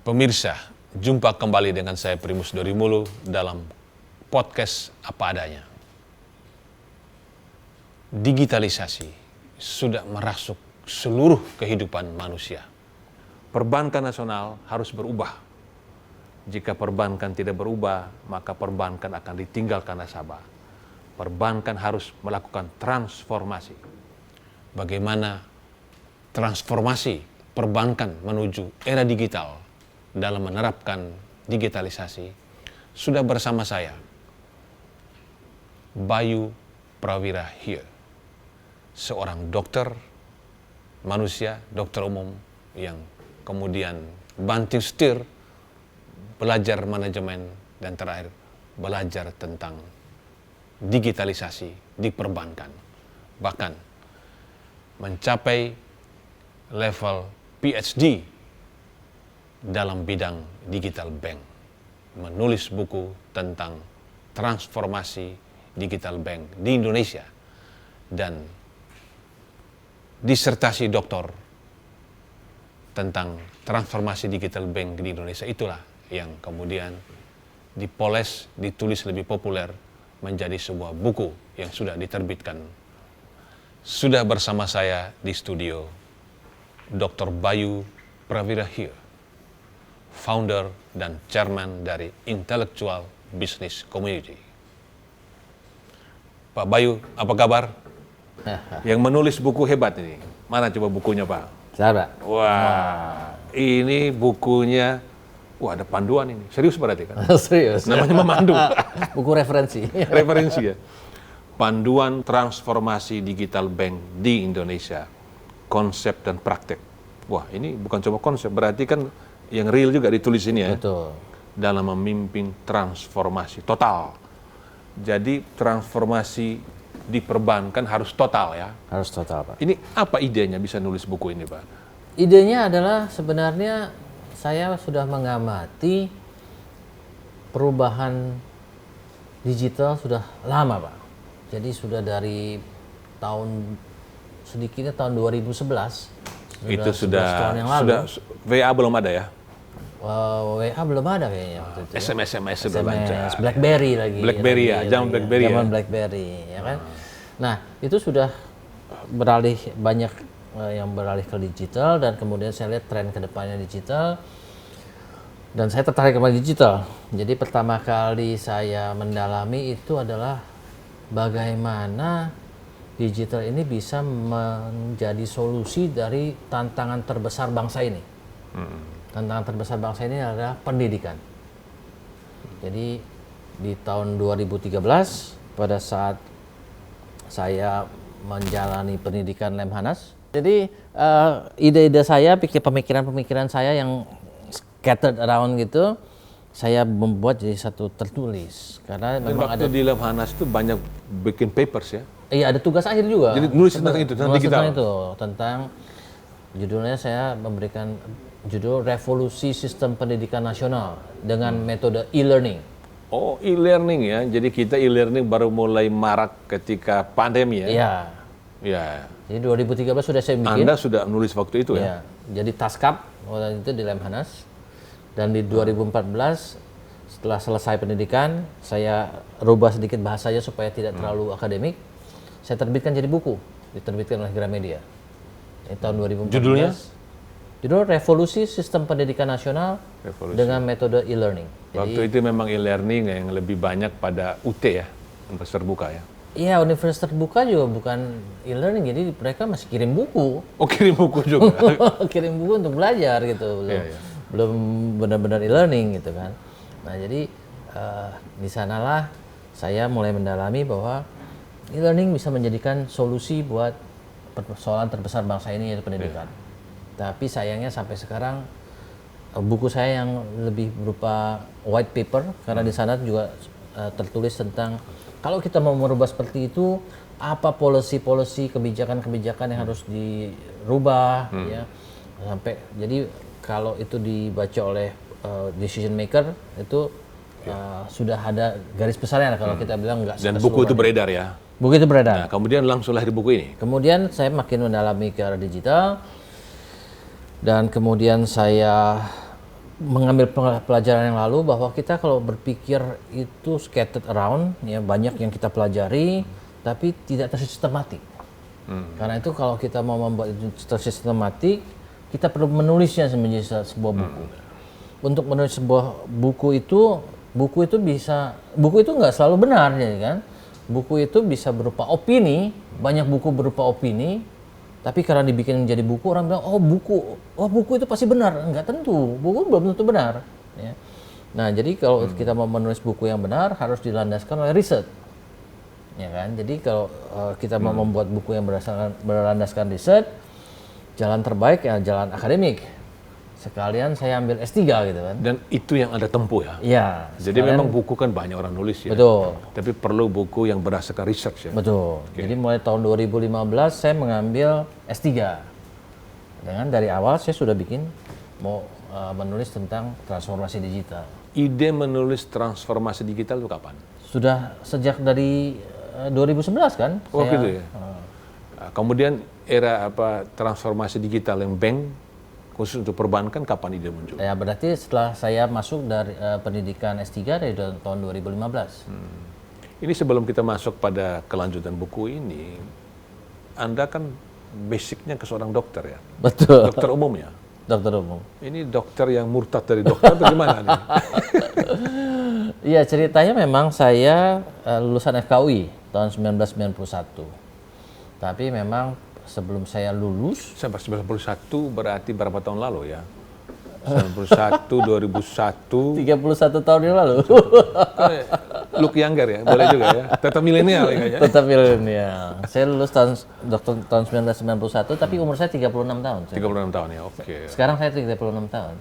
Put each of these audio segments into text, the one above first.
Pemirsa, jumpa kembali dengan saya Primus Dorimulu dalam podcast Apa Adanya. Digitalisasi sudah merasuk seluruh kehidupan manusia. Perbankan nasional harus berubah. Jika perbankan tidak berubah, maka perbankan akan ditinggalkan nasabah. Perbankan harus melakukan transformasi. Bagaimana transformasi perbankan menuju era digital dalam menerapkan digitalisasi, sudah bersama saya, Bayu Prawira here, seorang dokter manusia, dokter umum yang kemudian banting setir, belajar manajemen, dan terakhir belajar tentang digitalisasi di perbankan. Bahkan mencapai level PhD dalam bidang digital bank, menulis buku tentang transformasi digital bank di Indonesia, dan disertasi doktor tentang transformasi digital bank di Indonesia. Itulah yang kemudian dipoles, ditulis lebih populer menjadi sebuah buku yang sudah diterbitkan. Sudah bersama saya di studio Dr. Bayu Prawira here, founder dan chairman dari Intellectual Business Community. Pak Bayu, apa kabar? Yang menulis buku hebat ini. Mana coba bukunya, Pak? Sabar. Wah, ini bukunya. Wah, ada panduan ini. Serius berarti kan? Serius. Namanya memandu. Buku referensi. Referensi ya. Panduan transformasi digital bank di Indonesia. Konsep dan praktek. Wah, ini bukan cuma konsep, berarti kan yang real juga ditulis ini ya. Betul. Dalam memimpin transformasi total. Jadi transformasi di perbankan harus total ya. Harus total, Pak. Ini apa idenya bisa nulis buku ini, Pak? Idenya adalah sebenarnya saya sudah mengamati perubahan digital sudah lama, Pak. Jadi sudah dari sedikitnya tahun 2011. Itu sudah tahun yang lalu. Sudah WA belum ada ya? WA belum ada kayaknya waktu itu. SMS SMS, BlackBerry lagi. BlackBerry ya, zaman BlackBerry ya. Zaman BlackBerry, ya kan. Nah, itu sudah beralih, banyak yang beralih ke digital, dan kemudian saya lihat tren ke depannya digital. Dan saya tertarik sama digital. Jadi pertama kali saya mendalami itu adalah bagaimana digital ini bisa menjadi solusi dari tantangan terbesar bangsa ini. Tantangan terbesar bangsa ini adalah pendidikan. Jadi di tahun 2013 pada saat saya menjalani pendidikan Lemhanas, jadi ide-ide saya, pemikiran-pemikiran saya yang scattered around gitu, saya membuat jadi satu tertulis. Karena memang waktu di Lemhanas itu banyak bikin papers ya? Iya, ada tugas akhir juga. Jadi nulis tentang itu, tentang digital. Tentang judulnya saya memberikan judul Revolusi Sistem Pendidikan Nasional dengan metode e-learning. Oh, e-learning ya. Jadi kita e-learning baru mulai marak ketika pandemi ya? Iya. Iya. Jadi 2013 sudah saya bikin. Anda sudah nulis waktu itu ya? Jadi Taskap waktu itu di Lemhanas. Dan di 2014 setelah selesai pendidikan, saya rubah sedikit bahasanya supaya tidak terlalu akademik. Saya terbitkan jadi buku, diterbitkan oleh Gramedia. Ini tahun 2014. Judulnya? Judul Revolusi Sistem Pendidikan Nasional dengan metode e-learning. Waktu itu memang e-learning yang lebih banyak pada UT ya, Universitas Terbuka ya? Iya, Universitas Terbuka juga bukan e-learning, jadi mereka masih kirim buku. Oh, kirim buku juga? Kirim buku untuk belajar gitu, belum benar-benar e-learning gitu kan. Nah, jadi di sanalah saya mulai mendalami bahwa e-learning bisa menjadikan solusi buat persoalan terbesar bangsa ini, yaitu pendidikan. Tapi sayangnya sampai sekarang buku saya yang lebih berupa white paper, karena di sana juga tertulis tentang kalau kita mau merubah seperti itu, apa policy kebijakan-kebijakan yang harus dirubah, ya. Sampai jadi kalau itu dibaca oleh decision maker itu sudah ada garis besarnya kalau kita bilang nggak. Dan buku itu beredar ya? Buku itu beredar. Nah, kemudian langsung lahir buku ini? Kemudian saya makin mendalami ke arah digital, dan kemudian saya mengambil pelajaran yang lalu bahwa kita kalau berpikir itu scattered around, ya banyak yang kita pelajari, tapi tidak tersistematik. Karena itu kalau kita mau membuat itu tersistematik, kita perlu menulisnya menjadi sebuah buku. Untuk menulis sebuah buku itu bisa, buku itu nggak selalu benar, ya kan? Buku itu bisa berupa opini, banyak buku berupa opini, tapi karena dibikin menjadi buku, orang bilang, oh buku itu pasti benar. Enggak tentu, buku belum tentu benar. Ya. Nah, jadi kalau kita mau menulis buku yang benar, harus dilandaskan oleh riset. Ya kan? Jadi kalau kita mau membuat buku yang berlandaskan riset, jalan terbaik ya jalan akademik. Sekalian saya ambil S3 gitu kan. Dan itu yang Anda tempuh ya? Iya. Jadi memang buku kan banyak orang nulis ya? Betul. Tapi perlu buku yang berdasarkan research ya? Betul. Okay. Jadi mulai tahun 2015 saya mengambil S3. Dengan dari awal saya sudah mau menulis tentang transformasi digital. Ide menulis transformasi digital itu kapan? Sudah sejak dari 2011 kan? Oh gitu ya? Kemudian era transformasi digital yang bank, khusus untuk perbankan, kapan ide muncul? Ya berarti setelah saya masuk dari pendidikan S3 dari tahun 2015. Ini sebelum kita masuk pada kelanjutan buku ini, Anda kan basicnya ke seorang dokter ya? Betul. Dokter umum ya? Dokter umum. Ini dokter yang murtad dari dokter atau gimana nih? Iya, ceritanya memang saya lulusan FKUI tahun 1991. Tapi memang sebelum saya lulus... 1991 berarti berapa tahun lalu ya? 91, 2001... 31 tahun yang lalu. Look younger ya, boleh juga ya? Tetap milenial ya kayaknya? Tetap milenial. Saya lulus tahun 1991, tapi umur saya 36 tahun. 36 tahun ya, oke. Sekarang saya 36 tahun.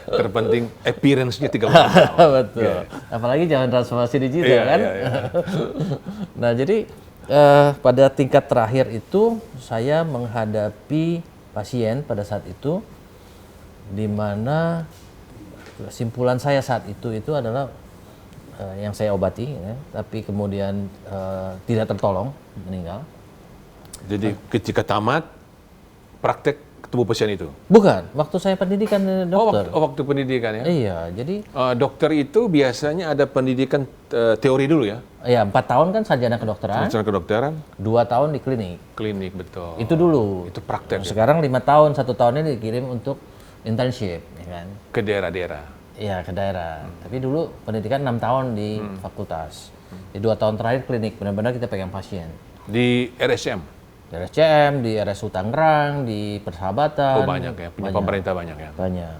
Terpenting appearance-nya 36 tahun. Betul. Yeah. Apalagi jangan transformasi digital kan. Nah jadi pada tingkat terakhir itu saya menghadapi pasien pada saat itu, di mana kesimpulan saya saat itu adalah yang saya obati, ya, tapi kemudian tidak tertolong, meninggal. Jadi ketika tamat praktek ketemu pasien itu? Bukan, waktu saya pendidikan dokter. Waktu pendidikan ya? Iya, jadi... dokter itu biasanya ada pendidikan teori dulu ya? Iya, 4 tahun kan sarjana kedokteran. Sarjana kedokteran? 2 tahun di klinik. Klinik, betul. Itu dulu. Itu praktek. Sekarang 5 tahun, 1 tahunnya dikirim untuk internship, ya kan? Ke daerah-daerah? Iya, ke daerah. Tapi dulu pendidikan 6 tahun di fakultas. Di 2 tahun terakhir klinik, benar-benar kita pegang pasien. Di RSM? Di RSCM, di RSU Tangerang, di Persahabatan. Oh banyak ya, punya pemerintah banyak ya? Banyak.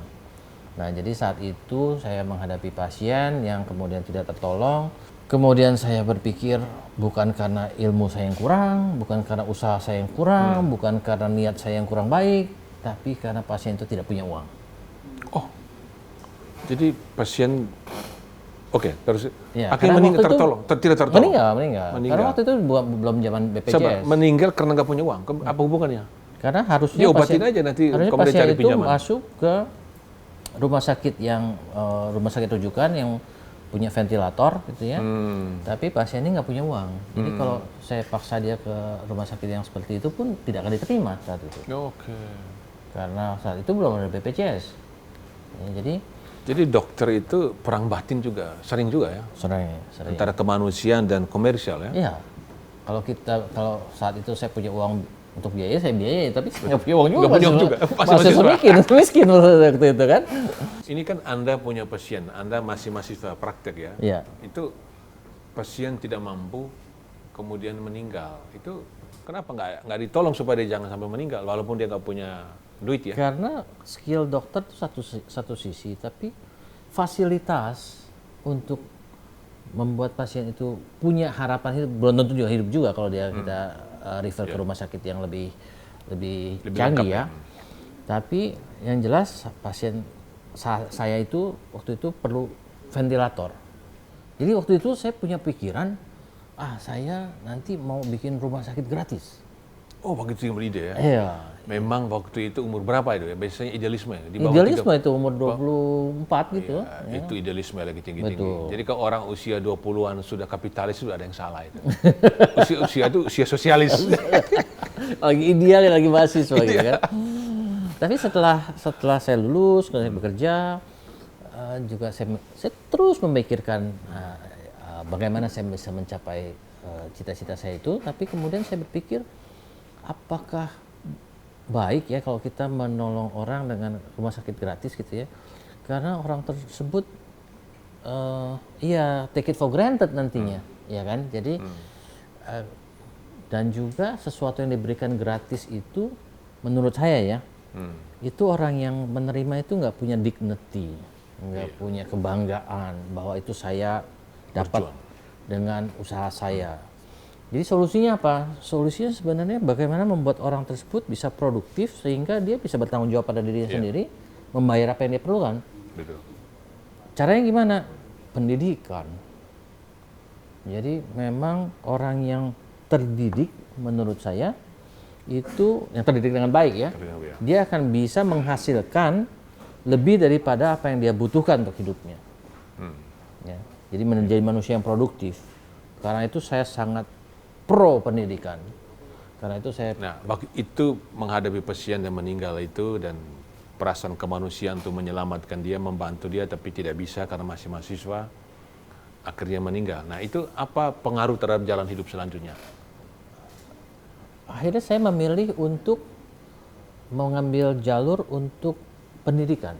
Nah jadi saat itu saya menghadapi pasien yang kemudian tidak tertolong. Kemudian saya berpikir bukan karena ilmu saya yang kurang, bukan karena usaha saya yang kurang, bukan karena niat saya yang kurang baik, tapi karena pasien itu tidak punya uang. Oh, jadi pasien... Oke, terus ya, akhirnya meninggal tidak tertolong? Meninggal. Karena waktu itu belum zaman BPJS. Meninggal karena nggak punya uang? Apa hubungannya? Karena harusnya diobatin aja nanti kemudian cari itu pinjaman. Masuk ke rumah sakit rumah sakit rujukan yang punya ventilator gitu ya. Tapi pasien ini nggak punya uang. Jadi kalau saya paksa dia ke rumah sakit yang seperti itu pun tidak akan diterima saat itu. Oke. Karena saat itu belum ada BPJS. Ya, jadi dokter itu perang batin juga, sering juga ya? Sering. Antara kemanusiaan dan komersial ya? Iya. Kalau saat itu saya punya uang untuk biaya, saya biayai, tapi saya nggak punya uang juga. Masih miskin waktu itu kan. Ini kan Anda punya pasien, Anda masih mahasiswa praktek ya? Iya. Itu pasien tidak mampu, kemudian meninggal. Itu kenapa nggak ditolong supaya dia jangan sampai meninggal, walaupun dia nggak punya duit ya? Karena skill dokter itu satu sisi, tapi fasilitas untuk membuat pasien itu punya harapan hidup, belum tentu juga hidup juga kalau kita refer ke rumah sakit yang lebih canggih ya. Tapi yang jelas pasien saya itu waktu itu perlu ventilator. Jadi waktu itu saya punya pikiran, saya nanti mau bikin rumah sakit gratis. Oh, begitu yang beride ya? Iya. Memang waktu itu umur berapa itu ya? Biasanya idealisme ya? Idealisme itu umur 24 gitu. Ya. Itu idealisme lagi tinggi-tinggi. Jadi kalau orang usia 20-an sudah kapitalis, sudah ada yang salah itu. usia itu usia sosialis. Lagi ideal, lagi mahasiswa gitu kan. Tapi setelah saya lulus, saya bekerja, juga saya terus memikirkan bagaimana saya bisa mencapai cita-cita saya itu. Tapi kemudian saya berpikir, apakah baik ya kalau kita menolong orang dengan rumah sakit gratis gitu ya? Karena orang tersebut take it for granted nantinya, ya kan? Jadi dan juga sesuatu yang diberikan gratis itu, menurut saya ya, itu orang yang menerima itu nggak punya dignity, nggak punya kebanggaan bahwa itu saya dapat dengan usaha saya. Jadi solusinya apa? Solusinya sebenarnya bagaimana membuat orang tersebut bisa produktif sehingga dia bisa bertanggung jawab pada dirinya sendiri, membayar apa yang dia perlukan. Betul. Caranya gimana? Pendidikan. Jadi memang orang yang terdidik menurut saya itu yang terdidik dengan baik ya, dia akan bisa menghasilkan lebih daripada apa yang dia butuhkan untuk hidupnya. Ya, jadi menjadi manusia yang produktif. Karena itu saya sangat pro pendidikan. Karena itu saya. Nah, itu menghadapi pasien yang meninggal itu dan perasaan kemanusiaan untuk menyelamatkan dia, membantu dia, tapi tidak bisa karena masih mahasiswa, akhirnya meninggal. Nah, itu apa pengaruh terhadap jalan hidup selanjutnya? Akhirnya saya memilih untuk mengambil jalur untuk pendidikan.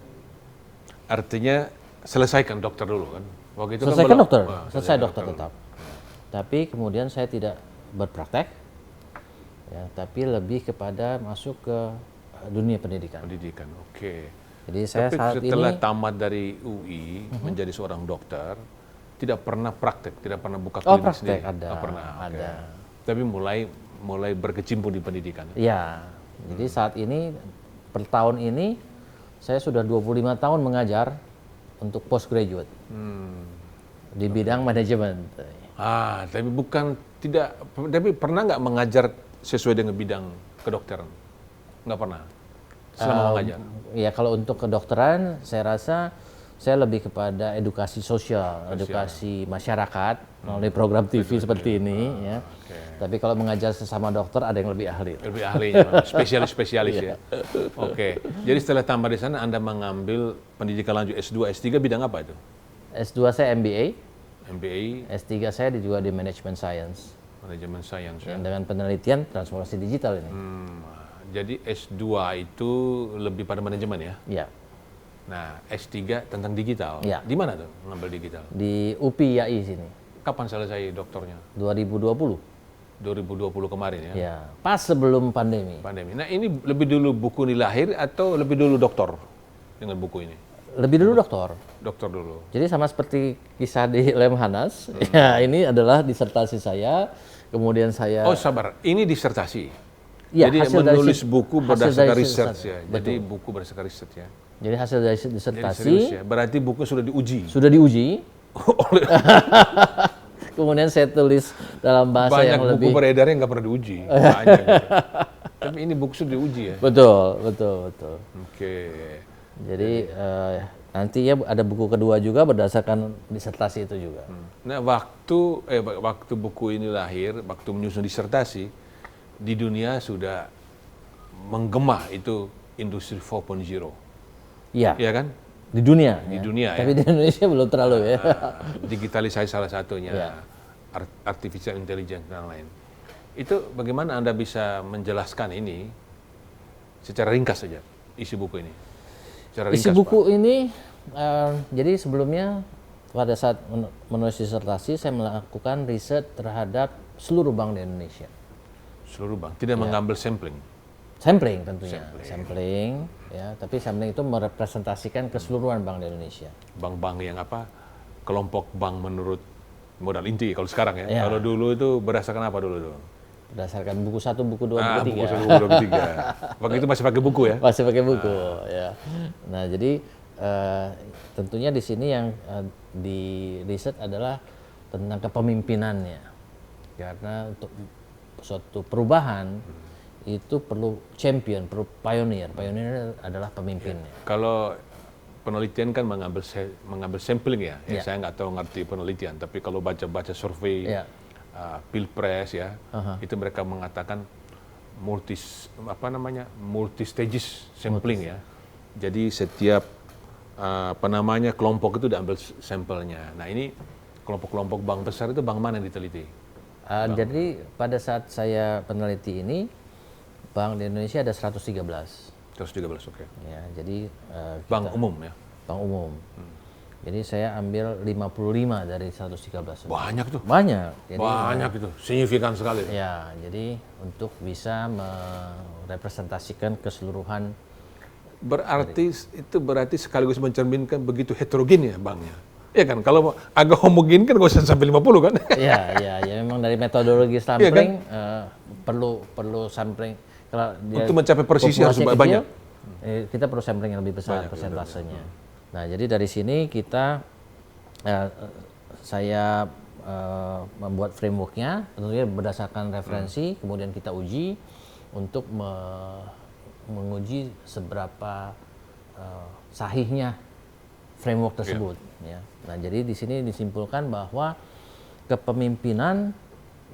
Artinya selesaikan dokter dulu kan? Waktu itu Selesaikan kan dokter, selesai dokter tetap. Tapi kemudian saya tidak berpraktek, ya, tapi lebih kepada masuk ke dunia pendidikan. Pendidikan, oke. Jadi saya tapi saat setelah ini tamat dari UI menjadi seorang dokter, tidak pernah praktek, tidak pernah buka praktek klinik sendiri. ada, Pernah, ada. Tapi mulai berkecimpung di pendidikan. Ya, jadi saat ini per tahun ini saya sudah 25 tahun mengajar untuk postgraduate di bidang manajemen. Tapi pernah nggak mengajar sesuai dengan bidang kedokteran? Nggak pernah. Selama mengajar. Ya kalau untuk kedokteran saya rasa saya lebih kepada edukasi sosial, edukasi masyarakat melalui program TV seperti ini ya. Tapi kalau mengajar sesama dokter ada yang lebih ahli. Lebih ahlinya, spesialis ya. Oke. Jadi setelah tamat di sana Anda mengambil pendidikan lanjut S2, S3 bidang apa itu? S2 saya MBA. MBA. S3 saya juga di Management Science. Manajemen Science ya. Dengan penelitian transformasi digital ini. Jadi S2 itu lebih pada manajemen ya? Ya. Nah, S3 tentang digital. Ya. Di mana tuh ngambil digital? Di UPI YAI sini. Kapan selesai doktornya? 2020. 2020 kemarin ya? Ya, pas sebelum pandemi. Nah, ini lebih dulu buku ini lahir atau lebih dulu doktor dengan buku ini? Lebih dulu doktor. Doktor dulu. Jadi sama seperti kisah di Lemhanas, ya ini adalah disertasi saya. Kemudian saya. Oh sabar, ini disertasi. Ya, jadi menulis buku berdasarkan research ya. Betul. Jadi buku berdasarkan research ya. Jadi hasil dari disertasi. Jadi ya. Berarti buku sudah diuji. Sudah diuji. Kemudian saya tulis dalam bahasa banyak yang lebih. Banyak buku beredar yang nggak pernah diuji. Banyak. Gitu. Tapi ini buku sudah diuji ya. Betul. Oke. Jadi nantinya ada buku kedua juga berdasarkan disertasi itu juga. Nah, waktu buku ini lahir, waktu menyusun disertasi, di dunia sudah menggema itu industri 4.0. Iya. Iya kan? Di dunia. Di dunia Tapi di Indonesia belum terlalu ya. Digitalisasi salah satunya, Ya. artificial intelligence dan lain. Itu bagaimana Anda bisa menjelaskan ini secara ringkas saja, isi buku ini? Secara ringkas, Isi buku Pak. ini, jadi sebelumnya pada saat menulis disertasi saya melakukan riset terhadap seluruh bank di Indonesia. Seluruh bank, tidak mengambil sampling. Sampling tentunya, sampling ya. Tapi sampling itu merepresentasikan keseluruhan bank di Indonesia. Bank-bank yang apa? Kelompok bank menurut modal inti kalau sekarang ya. Ya. Kalau dulu itu berdasarkan apa dulu tuh? Berdasarkan buku 1, buku 2, buku 3. Buku 1, buku 2, buku 3. Waktu itu masih pakai buku ya? Masih pakai buku, ya. Nah, jadi tentunya di sini yang di riset adalah tentang kepemimpinannya. Karena untuk suatu perubahan itu perlu champion, perlu pioneer. Pioneer adalah pemimpinnya. Kalau penelitian kan mengambil sampling ya. Ya. Saya nggak tahu ngerti penelitian, tapi kalau baca-baca survei, Ya. Pilpres ya, itu mereka mengatakan multi stages sampling ya. Jadi setiap kelompok itu diambil sampelnya. Nah ini kelompok-kelompok bank besar itu bank mana yang diteliti? Jadi pada saat saya peneliti ini, bank di Indonesia ada 113. 113, oke. Ya, jadi bank umum ya? Bank umum. Jadi saya ambil 55 dari 113. Banyak tuh. Banyak. Jadi, banyak itu, signifikan sekali. Ya, jadi untuk bisa merepresentasikan keseluruhan. Berarti sekaligus mencerminkan begitu heterogen ya banknya. Ya kan, kalau agak homogen kan nggak usah sampai 50 kan? Ya memang dari metodologi sampling perlu sampling. Kalau untuk mencapai presisi harus kecil, banyak. Kita perlu sampling yang lebih besar persentasenya. Nah, jadi dari sini saya membuat frameworknya, tentunya berdasarkan referensi, kemudian kita uji untuk menguji seberapa sahihnya framework tersebut. Ya. Nah, jadi di sini disimpulkan bahwa kepemimpinan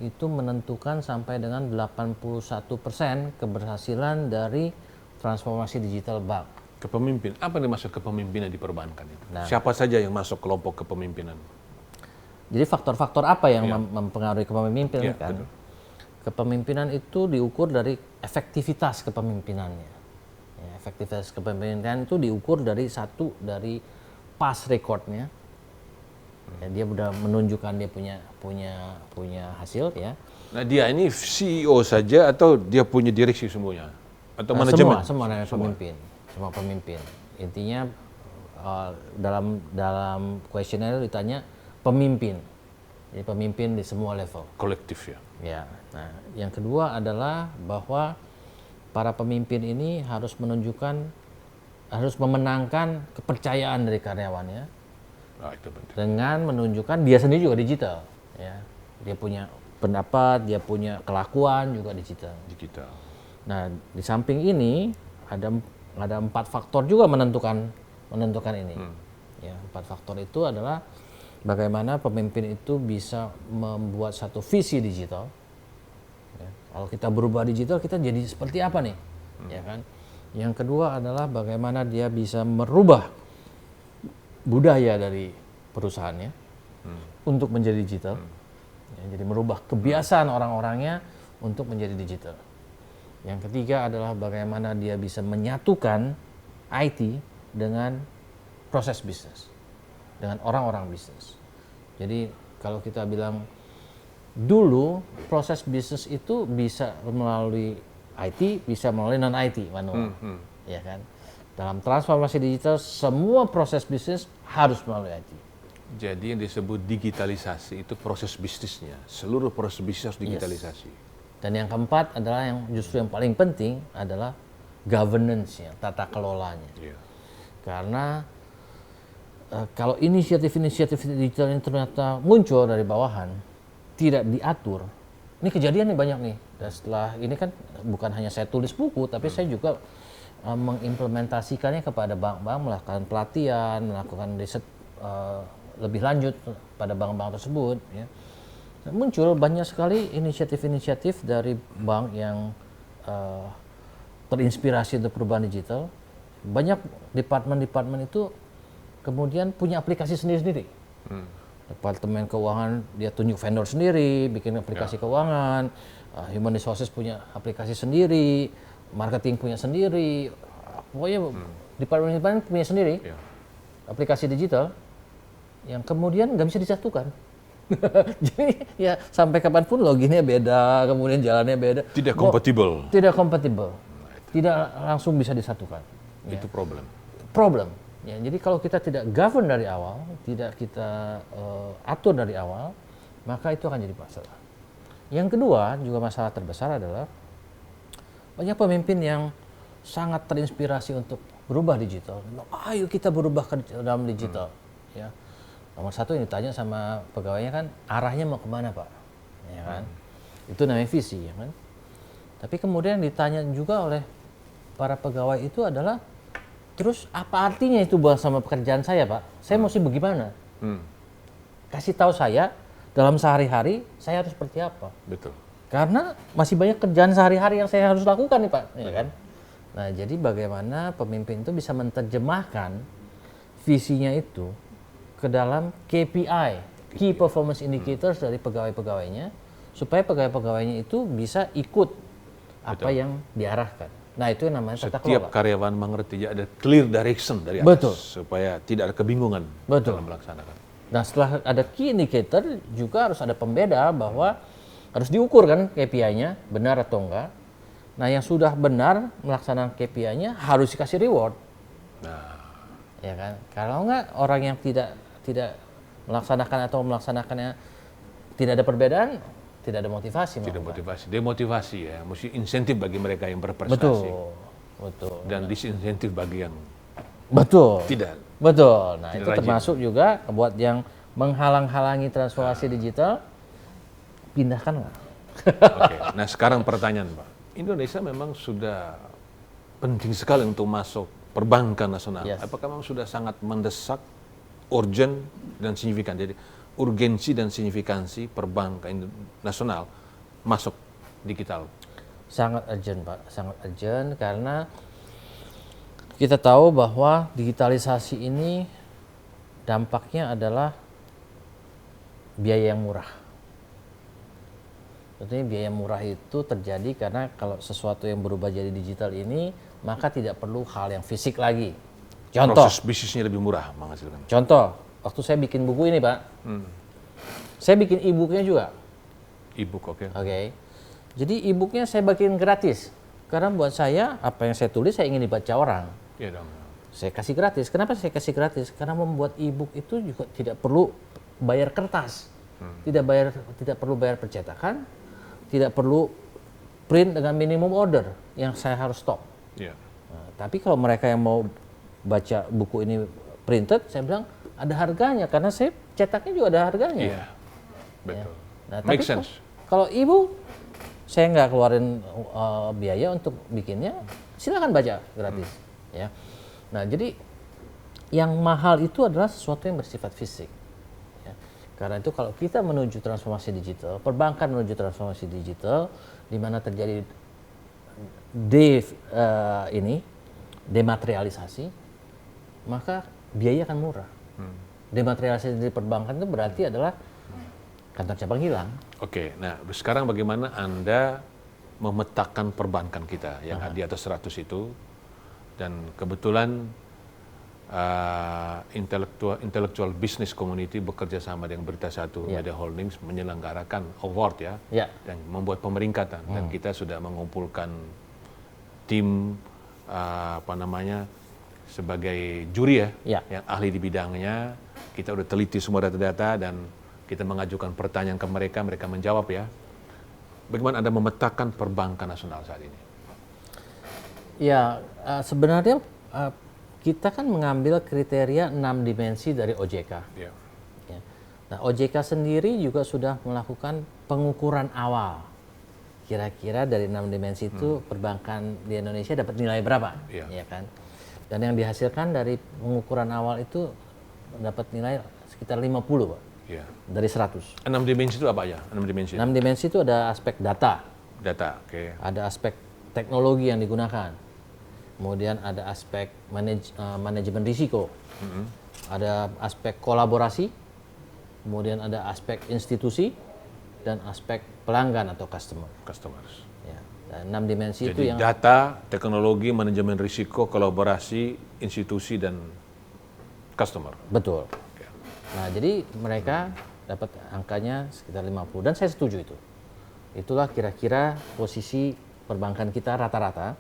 itu menentukan sampai dengan 81% keberhasilan dari transformasi digital bank. Kepemimpin, apa yang dimaksud kepemimpinan di perbankan itu? Siapa saja yang masuk kelompok kepemimpinan? Jadi faktor-faktor apa yang mempengaruhi kepemimpinan kan? Betul. Kepemimpinan itu diukur dari efektivitas kepemimpinannya. Ya, efektivitas kepemimpinan itu diukur dari past recordnya. Ya, dia sudah menunjukkan dia punya hasil ya. Nah dia ini CEO saja atau dia punya direksi semuanya? Atau manajemen? Semua pemimpin. Intinya dalam kuesioner ditanya pemimpin. Jadi pemimpin di semua level. Kolektif ya. Ya. Nah, yang kedua adalah bahwa para pemimpin ini harus memenangkan kepercayaan dari karyawannya. Itu penting. Dengan menunjukkan dia sendiri juga digital. Ya. Dia punya pendapat, dia punya kelakuan juga digital. Nah, di samping ini ada 4 faktor juga menentukan ini. Ya, 4 faktor itu adalah bagaimana pemimpin itu bisa membuat satu visi digital. Ya, kalau kita berubah digital, kita jadi seperti apa nih? Ya kan? Yang kedua adalah bagaimana dia bisa merubah budaya dari perusahaannya untuk menjadi digital. Ya, jadi merubah kebiasaan orang-orangnya untuk menjadi digital. Yang ketiga adalah bagaimana dia bisa menyatukan IT dengan proses bisnis, dengan orang-orang bisnis. Jadi kalau kita bilang dulu proses bisnis itu bisa melalui IT, bisa melalui non-IT manual, ya kan? Dalam transformasi digital semua proses bisnis harus melalui IT. Jadi yang disebut digitalisasi itu proses bisnisnya, seluruh proses bisnis harus digitalisasi. Yes. Dan yang keempat adalah yang paling penting adalah governance-nya, tata kelolanya. Yeah. Karena kalau inisiatif-inisiatif digital ini ternyata muncul dari bawahan, tidak diatur, ini kejadian nih banyak nih. Dan setelah ini kan bukan hanya saya tulis buku, tapi saya juga mengimplementasikannya kepada bank-bank, melakukan pelatihan, melakukan riset lebih lanjut pada bank-bank tersebut. Ya. Muncul banyak sekali inisiatif-inisiatif dari bank yang terinspirasi untuk perubahan digital. Banyak departemen-departemen itu kemudian punya aplikasi sendiri-sendiri. Departemen keuangan dia tunjuk vendor sendiri, bikin aplikasi keuangan. Human resources punya aplikasi sendiri, marketing punya sendiri. Pokoknya departemen-departemen punya sendiri aplikasi digital yang kemudian nggak bisa disatukan. Jadi ya sampai kapanpun loginnya beda, kemudian jalannya beda. Tidak kompatibel. Tidak langsung bisa disatukan. Itu Problem. Ya, jadi kalau kita tidak govern dari awal, tidak kita atur dari awal, maka itu akan jadi masalah. Yang kedua, juga masalah terbesar adalah banyak pemimpin yang sangat terinspirasi untuk berubah digital. Ayo kita berubah ke dalam digital. Ya. Nomor satu yang ditanya sama pegawainya kan, arahnya mau kemana Pak? Ya kan? Itu namanya visi, ya kan? Tapi kemudian ditanya juga oleh para pegawai itu adalah, terus apa artinya itu buat sama pekerjaan saya Pak? Saya mesti bagaimana? Kasih tahu saya, dalam sehari-hari saya harus seperti apa? Betul. Karena masih banyak kerjaan sehari-hari yang saya harus lakukan nih Pak, ya kan? Nah, jadi bagaimana pemimpin itu bisa menerjemahkan visinya itu ke dalam KPI, Key Performance Indicators dari pegawai-pegawainya, supaya pegawai-pegawainya itu bisa ikut apa yang diarahkan. Nah, itu yang namanya tata Setiap kelola. karyawan mengerti ada clear direction dari atas, Betul. supaya tidak ada kebingungan Betul. dalam melaksanakan. Nah, setelah ada key indicator juga harus ada pembeda bahwa harus diukur kan KPI-nya benar atau enggak. Nah, yang sudah benar melaksanakan KPI-nya harus dikasih reward. Nah, Ya kan? Kalau enggak orang yang tidak melaksanakan atau melaksanakannya tidak ada perbedaan, tidak ada motivasi. tidak melakukan. motivasi, demotivasi ya, mesti insentif bagi mereka yang berprestasi. Betul. Betul. Dan disinsentif bagi yang Betul. tidak. Betul. Nah, Tidak itu rajin. termasuk juga buat yang menghalang-halangi transformasi digital, pindahkan lah. Oke. Nah, sekarang pertanyaan Pak, Indonesia memang sudah penting sekali untuk masuk perbankan nasional. Yes. Apakah memang sudah sangat mendesak, urgent dan signifikan? Jadi urgensi dan signifikansi perbankan nasional masuk digital. Sangat urgent Pak, sangat urgent karena kita tahu bahwa digitalisasi ini dampaknya adalah biaya yang murah. Tentunya biaya murah itu terjadi karena kalau sesuatu yang berubah jadi digital ini, maka tidak perlu hal yang fisik lagi. Contoh, Proses bisnisnya lebih murah menghasilkan. waktu saya bikin buku ini Pak, saya bikin e-booknya juga. E-book, oke. Oke. Jadi e-booknya saya bikin gratis. Karena buat saya, apa yang saya tulis saya ingin dibaca orang. Iya dong. Saya kasih gratis. Kenapa saya kasih gratis? Karena membuat e-book itu juga tidak perlu bayar kertas. Tidak perlu bayar percetakan, tidak perlu print dengan minimum order yang saya harus stop. Iya. Nah, tapi kalau mereka yang mau baca buku ini printed, saya bilang ada harganya karena saya cetaknya juga ada harganya. Iya. Betul. Nah, Make tapi sense. kalau e-book saya nggak keluarin biaya untuk bikinnya, silakan baca gratis. Ya. Nah, jadi yang mahal itu adalah sesuatu yang bersifat fisik. Ya. Karena itu kalau kita menuju transformasi digital, perbankan menuju transformasi digital, di mana terjadi dematerialisasi, maka biaya akan murah. Dematerialisasi di perbankan itu berarti adalah kantor cabang hilang. Oke, nah sekarang bagaimana Anda memetakan perbankan kita yang di atas 100 itu, dan kebetulan intellectual business community bekerja sama dengan Berita Satu Media Holdings menyelenggarakan award ya, dan membuat pemeringkatan, dan kita sudah mengumpulkan tim sebagai juri ya, yang ahli di bidangnya. Kita udah teliti semua data-data dan kita mengajukan pertanyaan ke mereka, mereka menjawab ya. Bagaimana Anda memetakan perbankan nasional saat ini? Ya, sebenarnya kita kan mengambil kriteria 6 dimensi dari OJK. Ya. Ya. Nah, OJK sendiri juga sudah melakukan pengukuran awal. Kira-kira dari 6 dimensi itu perbankan di Indonesia dapat nilai berapa? Ya kan? Dan yang dihasilkan dari pengukuran awal itu dapat nilai sekitar 50, Pak. Ya. Dari 100. 6 dimensi itu apa aja? 6 dimensi. 6 dimensi itu ada aspek data. Data, oke. Ada aspek teknologi yang digunakan. Kemudian ada aspek manajemen risiko. Ada aspek kolaborasi. Kemudian ada aspek institusi dan aspek pelanggan atau Customers. Ya. Dan 6 dimensi Jadi itu yang data, teknologi, manajemen risiko, kolaborasi, institusi dan customer. betul. Nah, jadi mereka dapat angkanya sekitar 50 dan saya setuju itu. Itulah kira-kira posisi perbankan kita rata-rata.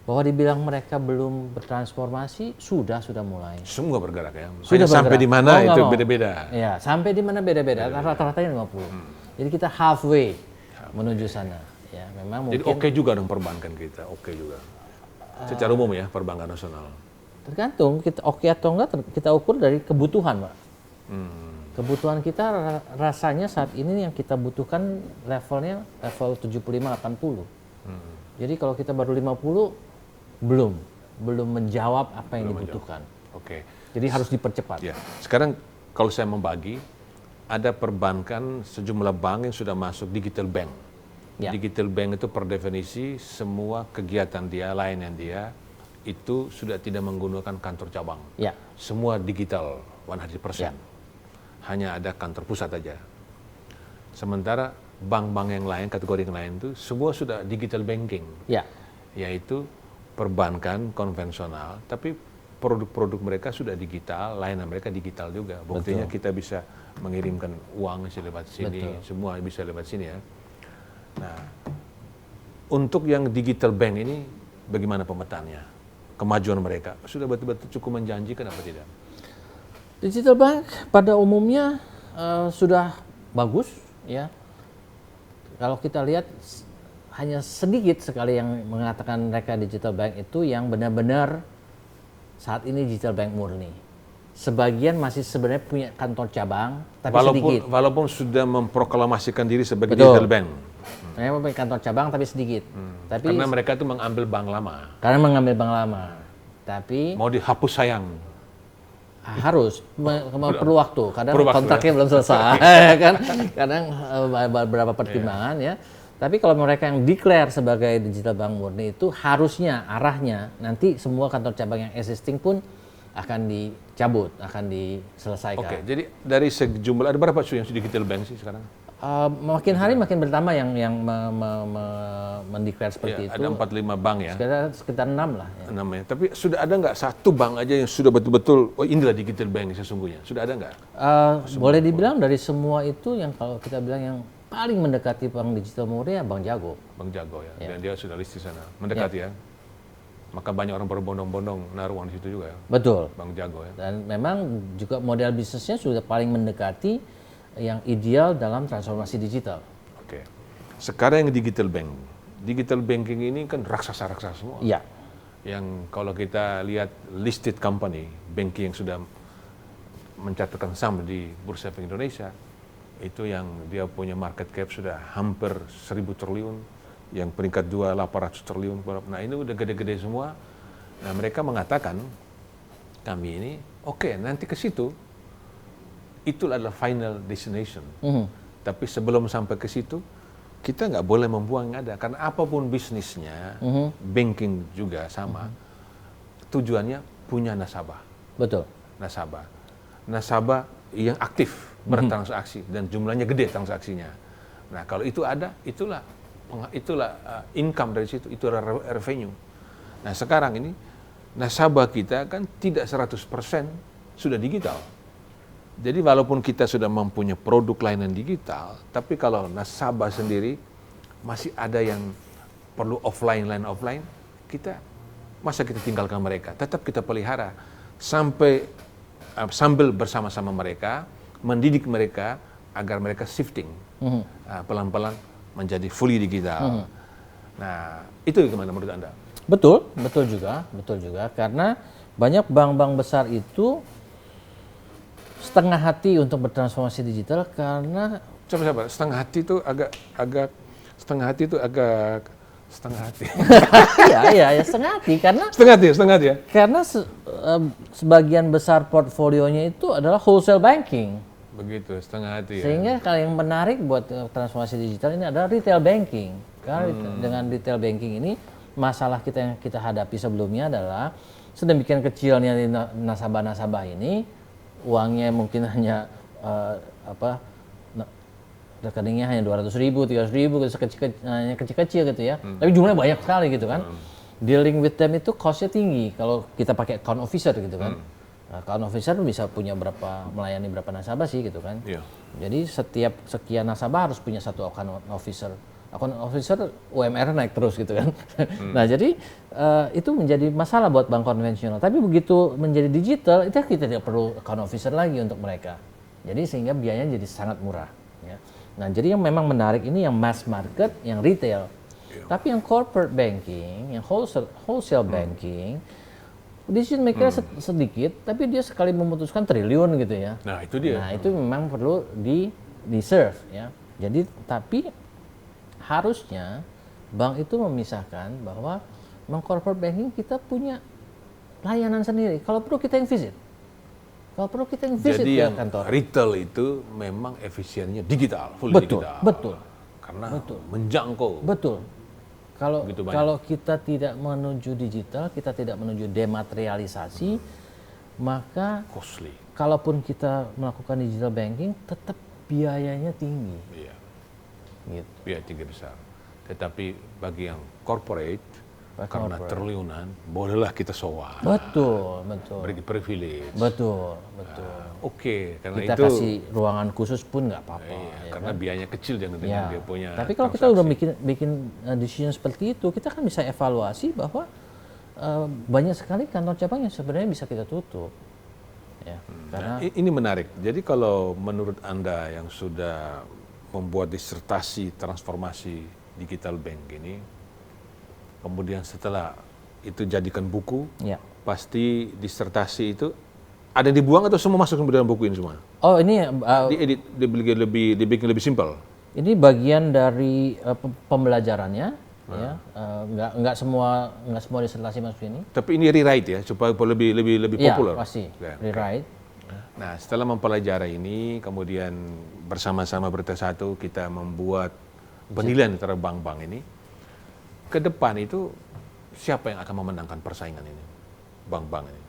Bahwa dibilang mereka belum bertransformasi, sudah mulai. Semua bergerak ya. Sudah Sampai bergerak. di mana Mau nggak itu mau. beda-beda. Ya, sampai di mana beda-beda. Rata-ratanya 50. Jadi kita halfway menuju sana. Ya, memang Jadi mungkin oke juga dong perbankan kita, oke juga. Secara umum ya, perbankan nasional. tergantung kita oke atau enggak kita ukur dari kebutuhan, Pak. Kebutuhan kita rasanya saat ini yang kita butuhkan levelnya level 75-80. Jadi kalau kita baru 50 belum menjawab apa yang dibutuhkan. Oke. Jadi harus dipercepat. Ya. Sekarang kalau saya membagi, ada perbankan sejumlah bank yang sudah masuk digital bank. Ya. Digital bank itu per definisi semua kegiatan dia, layanan dia itu sudah tidak menggunakan kantor cabang. Ya. Semua digital 100%. Ya. Hanya ada kantor pusat aja. Sementara bank-bank yang lain, kategori yang lain itu semua sudah digital banking. Ya. Yaitu perbankan konvensional, tapi produk-produk mereka sudah digital, layanan mereka digital juga. Buktinya kita bisa mengirimkan uang lewat sini, semua bisa lewat sini ya. Nah, untuk yang digital bank ini bagaimana pemetaannya? Kemajuan mereka sudah betul-betul cukup menjanjikan apa tidak? Digital bank pada umumnya sudah bagus ya. Kalau kita lihat hanya sedikit sekali yang mengatakan mereka digital bank itu yang benar-benar saat ini digital bank murni. Sebagian masih sebenarnya punya kantor cabang, tapi sedikit. Walaupun sudah memproklamasikan diri sebagai digital bank. Mereka punya kantor cabang tapi sedikit. Tapi karena mereka itu mengambil bank lama. Karena mengambil bank lama. Tapi mau dihapus sayang. Harus perlu waktu. Kadang kontraknya ya? belum selesai kan. Kadang beberapa pertimbangan ya. Tapi kalau mereka yang declare sebagai digital bank murni itu harusnya arahnya nanti semua kantor cabang yang existing pun akan dicabut, akan diselesaikan. Oke, jadi dari sejumlah ada berapa yang sudah digital bank sih sekarang? Makin hari makin bertambah yang mendeklar seperti itu. Ada 45 bank ya? Sekitar 6 lah. Ya. 6 ya. Tapi sudah ada nggak satu bank aja yang sudah betul-betul, oh inilah digital bank sesungguhnya? Sudah ada nggak? Boleh dibilang dari semua itu yang kalau kita bilang yang paling mendekati bank digital murni ya Bank Jago. Bank Jago ya, dan dia sudah list di sana. Mendekati ya. Maka banyak orang berbondong-bondong naruh uang di situ juga ya. Betul. Bank Jago ya. Dan memang juga model bisnisnya sudah paling mendekati yang ideal dalam transformasi digital. Oke. Sekarang yang digital bank. Digital banking ini kan raksasa-raksasa semua. Iya. Yang kalau kita lihat listed company, banking yang sudah mencatatkan saham di Bursa Efek Indonesia, itu yang dia punya market cap sudah hampir 1.000 triliun, yang peringkat 2 800 triliun. Nah ini udah gede-gede semua. Nah mereka mengatakan kami ini oke, nanti ke situ itu adalah final destination. Tapi sebelum sampai ke situ kita nggak boleh membuang yang ada, karena apapun bisnisnya, banking juga sama, tujuannya punya nasabah. Betul. Nasabah yang aktif bertransaksi dan jumlahnya gede transaksinya. Nah kalau itu ada, itulah income dari situ, itu revenue. Nah sekarang ini nasabah kita kan tidak 100% sudah digital. Jadi walaupun kita sudah mempunyai produk layanan digital, tapi kalau nasabah sendiri masih ada yang perlu offline, masa kita tinggalkan mereka? Tetap kita pelihara sambil bersama-sama mereka, mendidik mereka agar mereka shifting pelan-pelan menjadi fully digital. Nah, itu gimana menurut Anda? Betul juga, karena banyak bank-bank besar itu setengah hati untuk bertransformasi digital karena coba setengah hati itu agak setengah hati. Iya, setengah hati karena setengah hati ya. Karena sebagian besar portfolionya itu adalah wholesale banking. Begitu, setengah hati ya. Sehingga kalau yang menarik buat transformasi digital ini adalah retail banking. Karena dengan retail banking ini masalah yang kita hadapi sebelumnya adalah sedemikian kecilnya nasabah-nasabah ini uangnya mungkin hanya rekeningnya hanya 200.000, 300.000, kecil-kecil gitu ya. Tapi jumlahnya banyak sekali gitu kan. Dealing with them itu cost-nya tinggi kalau kita pakai account officer gitu kan. Account officer bisa punya melayani berapa nasabah sih gitu kan. Yeah. Jadi setiap sekian nasabah harus punya satu account officer. Account officer UMR naik terus gitu kan. Nah jadi itu menjadi masalah buat bank konvensional. Tapi begitu menjadi digital itu kita tidak perlu account officer lagi untuk mereka. Jadi sehingga biayanya jadi sangat murah. Ya. Nah jadi yang memang menarik ini yang mass market, yang retail. Yeah. Tapi yang corporate banking, yang wholesale banking, decision maker sedikit, tapi dia sekali memutuskan triliun gitu ya. Nah itu dia. Nah itu memang perlu di-serve ya. Jadi tapi harusnya bank itu memisahkan bahwa bank corporate banking kita punya layanan sendiri. Kalau perlu kita yang visit. Jadi ke yang kantor. Retail itu memang efisiennya digital, fully digital. Betul. karena menjangkau. Betul. Kalau Begitu banyak. kalau kita tidak menuju digital, kita tidak menuju dematerialisasi, maka Costly. kalaupun kita melakukan digital banking, tetap biayanya tinggi. Iya. Gitu. Biaya tinggi besar. Tetapi bagi yang corporate, karena triliunan, bolehlah kita sowan. Betul, betul. Beri privilege. Betul. Oke, karena Kita itu kasih ruangan khusus pun nggak apa-apa. iya, ya karena kan? biayanya kecil dengan Ya. dia punya. Tapi kalau kita udah bikin decision seperti itu, kita kan bisa evaluasi bahwa banyak sekali kantor cabang yang sebenarnya bisa kita tutup. Ya, karena Nah, ini menarik. Jadi kalau menurut Anda yang sudah membuat disertasi transformasi digital bank ini, kemudian setelah itu jadikan buku, ya. pasti disertasi itu ada yang dibuang atau semua masuk ke dalam buku ini semua? Oh, ini Diedit, dibikin lebih simpel. ini bagian dari pembelajarannya, ya. Nggak semua disertasi masuk ini. Tapi ini rewrite ya, supaya lebih Iya, populer. pasti. Ya. Rewrite. Nah, setelah mempelajari ini, kemudian bersama-sama bersatu kita membuat penilaian terhadap bank-bank ini. Ke depan itu siapa yang akan memenangkan persaingan ini? Bank-bank ini.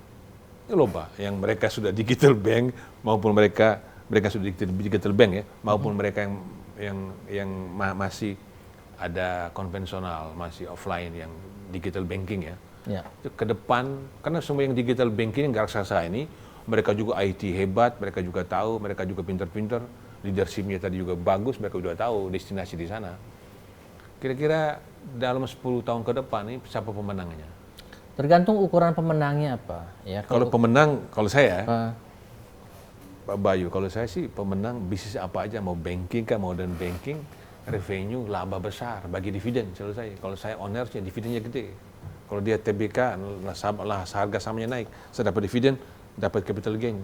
Ini lomba yang mereka sudah digital bank maupun mereka sudah digital bank ya, maupun mereka yang masih ada konvensional, masih offline yang digital banking ya. Ya. Ke depan, karena semua yang digital banking yang raksasa ini, mereka juga IT hebat, mereka juga tahu, mereka juga pinter-pinter, leadershipnya tadi juga bagus, mereka juga tahu destinasi di sana. Kira-kira dalam 10 tahun ke depan ini siapa pemenangnya? Tergantung ukuran pemenangnya apa. Ya, Kalau pemenang, kalau saya, eh, Pak Bayu, kalau saya sih pemenang bisnis apa aja, mau banking kah, mau dan banking, revenue, laba besar, bagi dividen selalu saya. Kalau saya ownersnya, dividennya gede. Kalau dia TBK, harga sahamnya naik, saya dapat dividen, dapat capital gain.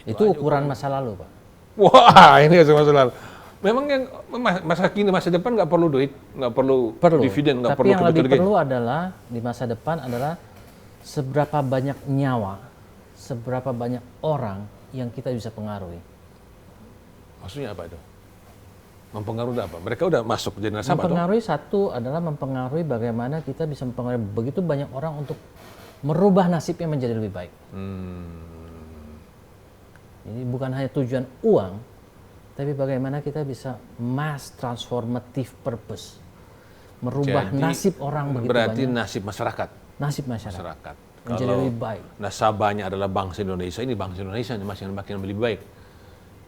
itu ukuran masa lalu, Pak. Wah, ini masa lalu. Memang yang masa kini, masa depan nggak perlu duit, nggak perlu dividen, nggak Tapi perlu yang lebih capital gain. perlu adalah di masa depan adalah seberapa banyak nyawa, seberapa banyak orang yang kita bisa pengaruhi. Maksudnya apa itu? Mempengaruhi apa? Mereka udah masuk jadi nasabah toh? Mempengaruhi satu adalah mempengaruhi bagaimana kita bisa mempengaruhi begitu banyak orang untuk merubah nasibnya menjadi lebih baik. Jadi bukan hanya tujuan uang, tapi bagaimana kita bisa mass transformative purpose, merubah Jadi, nasib orang begitu berarti banyak. nasib masyarakat. Nasib masyarakat menjadi Kalau lebih baik. nasabahnya adalah bangsa Indonesia, ini bangsa Indonesia yang makin lebih baik.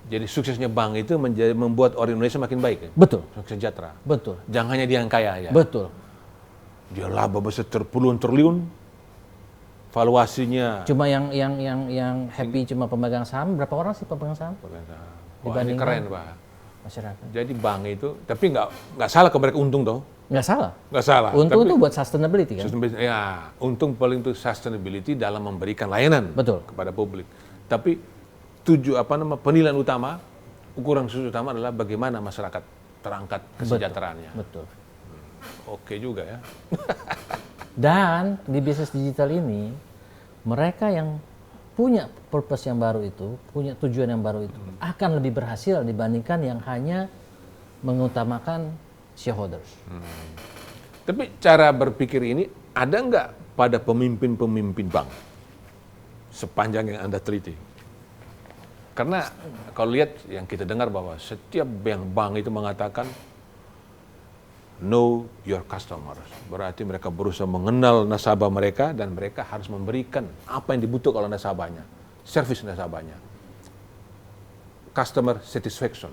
Jadi suksesnya bank itu membuat orang Indonesia makin baik, ya? Betul, Sejahtera. betul, Jangan hanya dia yang kaya ya. betul. Dia laba besar puluhan triliun, valuasinya. Cuma yang happy cuma pemegang saham, berapa orang sih pemegang saham? Wah, ini Dibandingkan keren Pak. Masyarakat. Jadi bank itu, tapi nggak salah kalau mereka untung toh. Nggak salah. Nggak salah. Untung Tapi itu buat sustainability kan? ya, untung paling itu sustainability dalam memberikan layanan Betul. kepada publik. Tapi penilaian utama, ukuran khusus utama adalah bagaimana masyarakat terangkat kesejahteraannya. Betul. Oke juga ya. Dan di bisnis digital ini, mereka yang punya purpose yang baru itu, punya tujuan yang baru itu, akan lebih berhasil dibandingkan yang hanya mengutamakan shareholders. Tapi cara berpikir ini ada nggak pada pemimpin-pemimpin bank sepanjang yang Anda teliti? Karena kalau lihat yang kita dengar bahwa setiap bank itu mengatakan know your customers. Berarti mereka berusaha mengenal nasabah mereka dan mereka harus memberikan apa yang dibutuhkan oleh nasabahnya, servis nasabahnya. Customer satisfaction.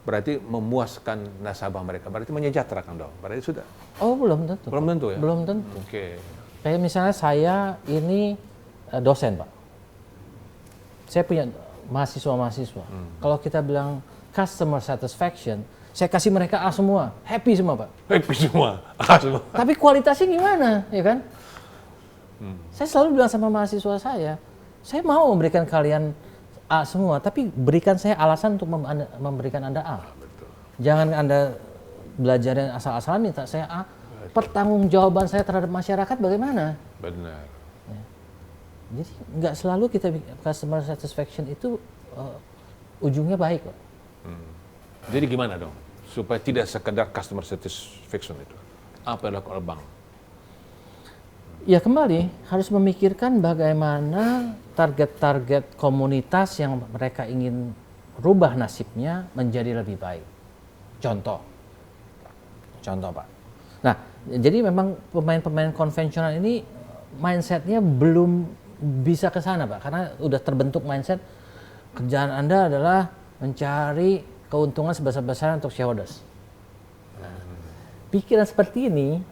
Berarti memuaskan nasabah mereka. Berarti menyejahterakan dong. Berarti sudah. Oh, belum tentu. Belum tentu ya? Belum tentu. Oke. Kayak misalnya saya ini dosen, Pak. Saya punya mahasiswa-mahasiswa. Kalau kita bilang customer satisfaction, saya kasih mereka A semua, happy semua, Pak. Happy semua. Semua. Tapi kualitasnya gimana, ya kan? Saya selalu bilang sama mahasiswa saya mau memberikan kalian A semua, tapi berikan saya alasan untuk memberikan Anda A. Betul. Jangan Anda belajar yang asal-asalan minta saya A. Pertanggungjawaban saya terhadap masyarakat bagaimana? Benar. Jadi nggak selalu kita customer satisfaction itu ujungnya baik kok. Jadi gimana dong supaya tidak sekedar customer satisfaction itu. Apa yang dilakukan oleh bank? Ya kembali harus memikirkan bagaimana target-target komunitas yang mereka ingin rubah nasibnya menjadi lebih baik. Contoh Pak. Nah, jadi memang pemain-pemain konvensional ini mindsetnya belum bisa ke sana Pak, karena udah terbentuk mindset kerjaan Anda adalah mencari keuntungan sebesar-besaran untuk shareholders. Nah, pikiran seperti ini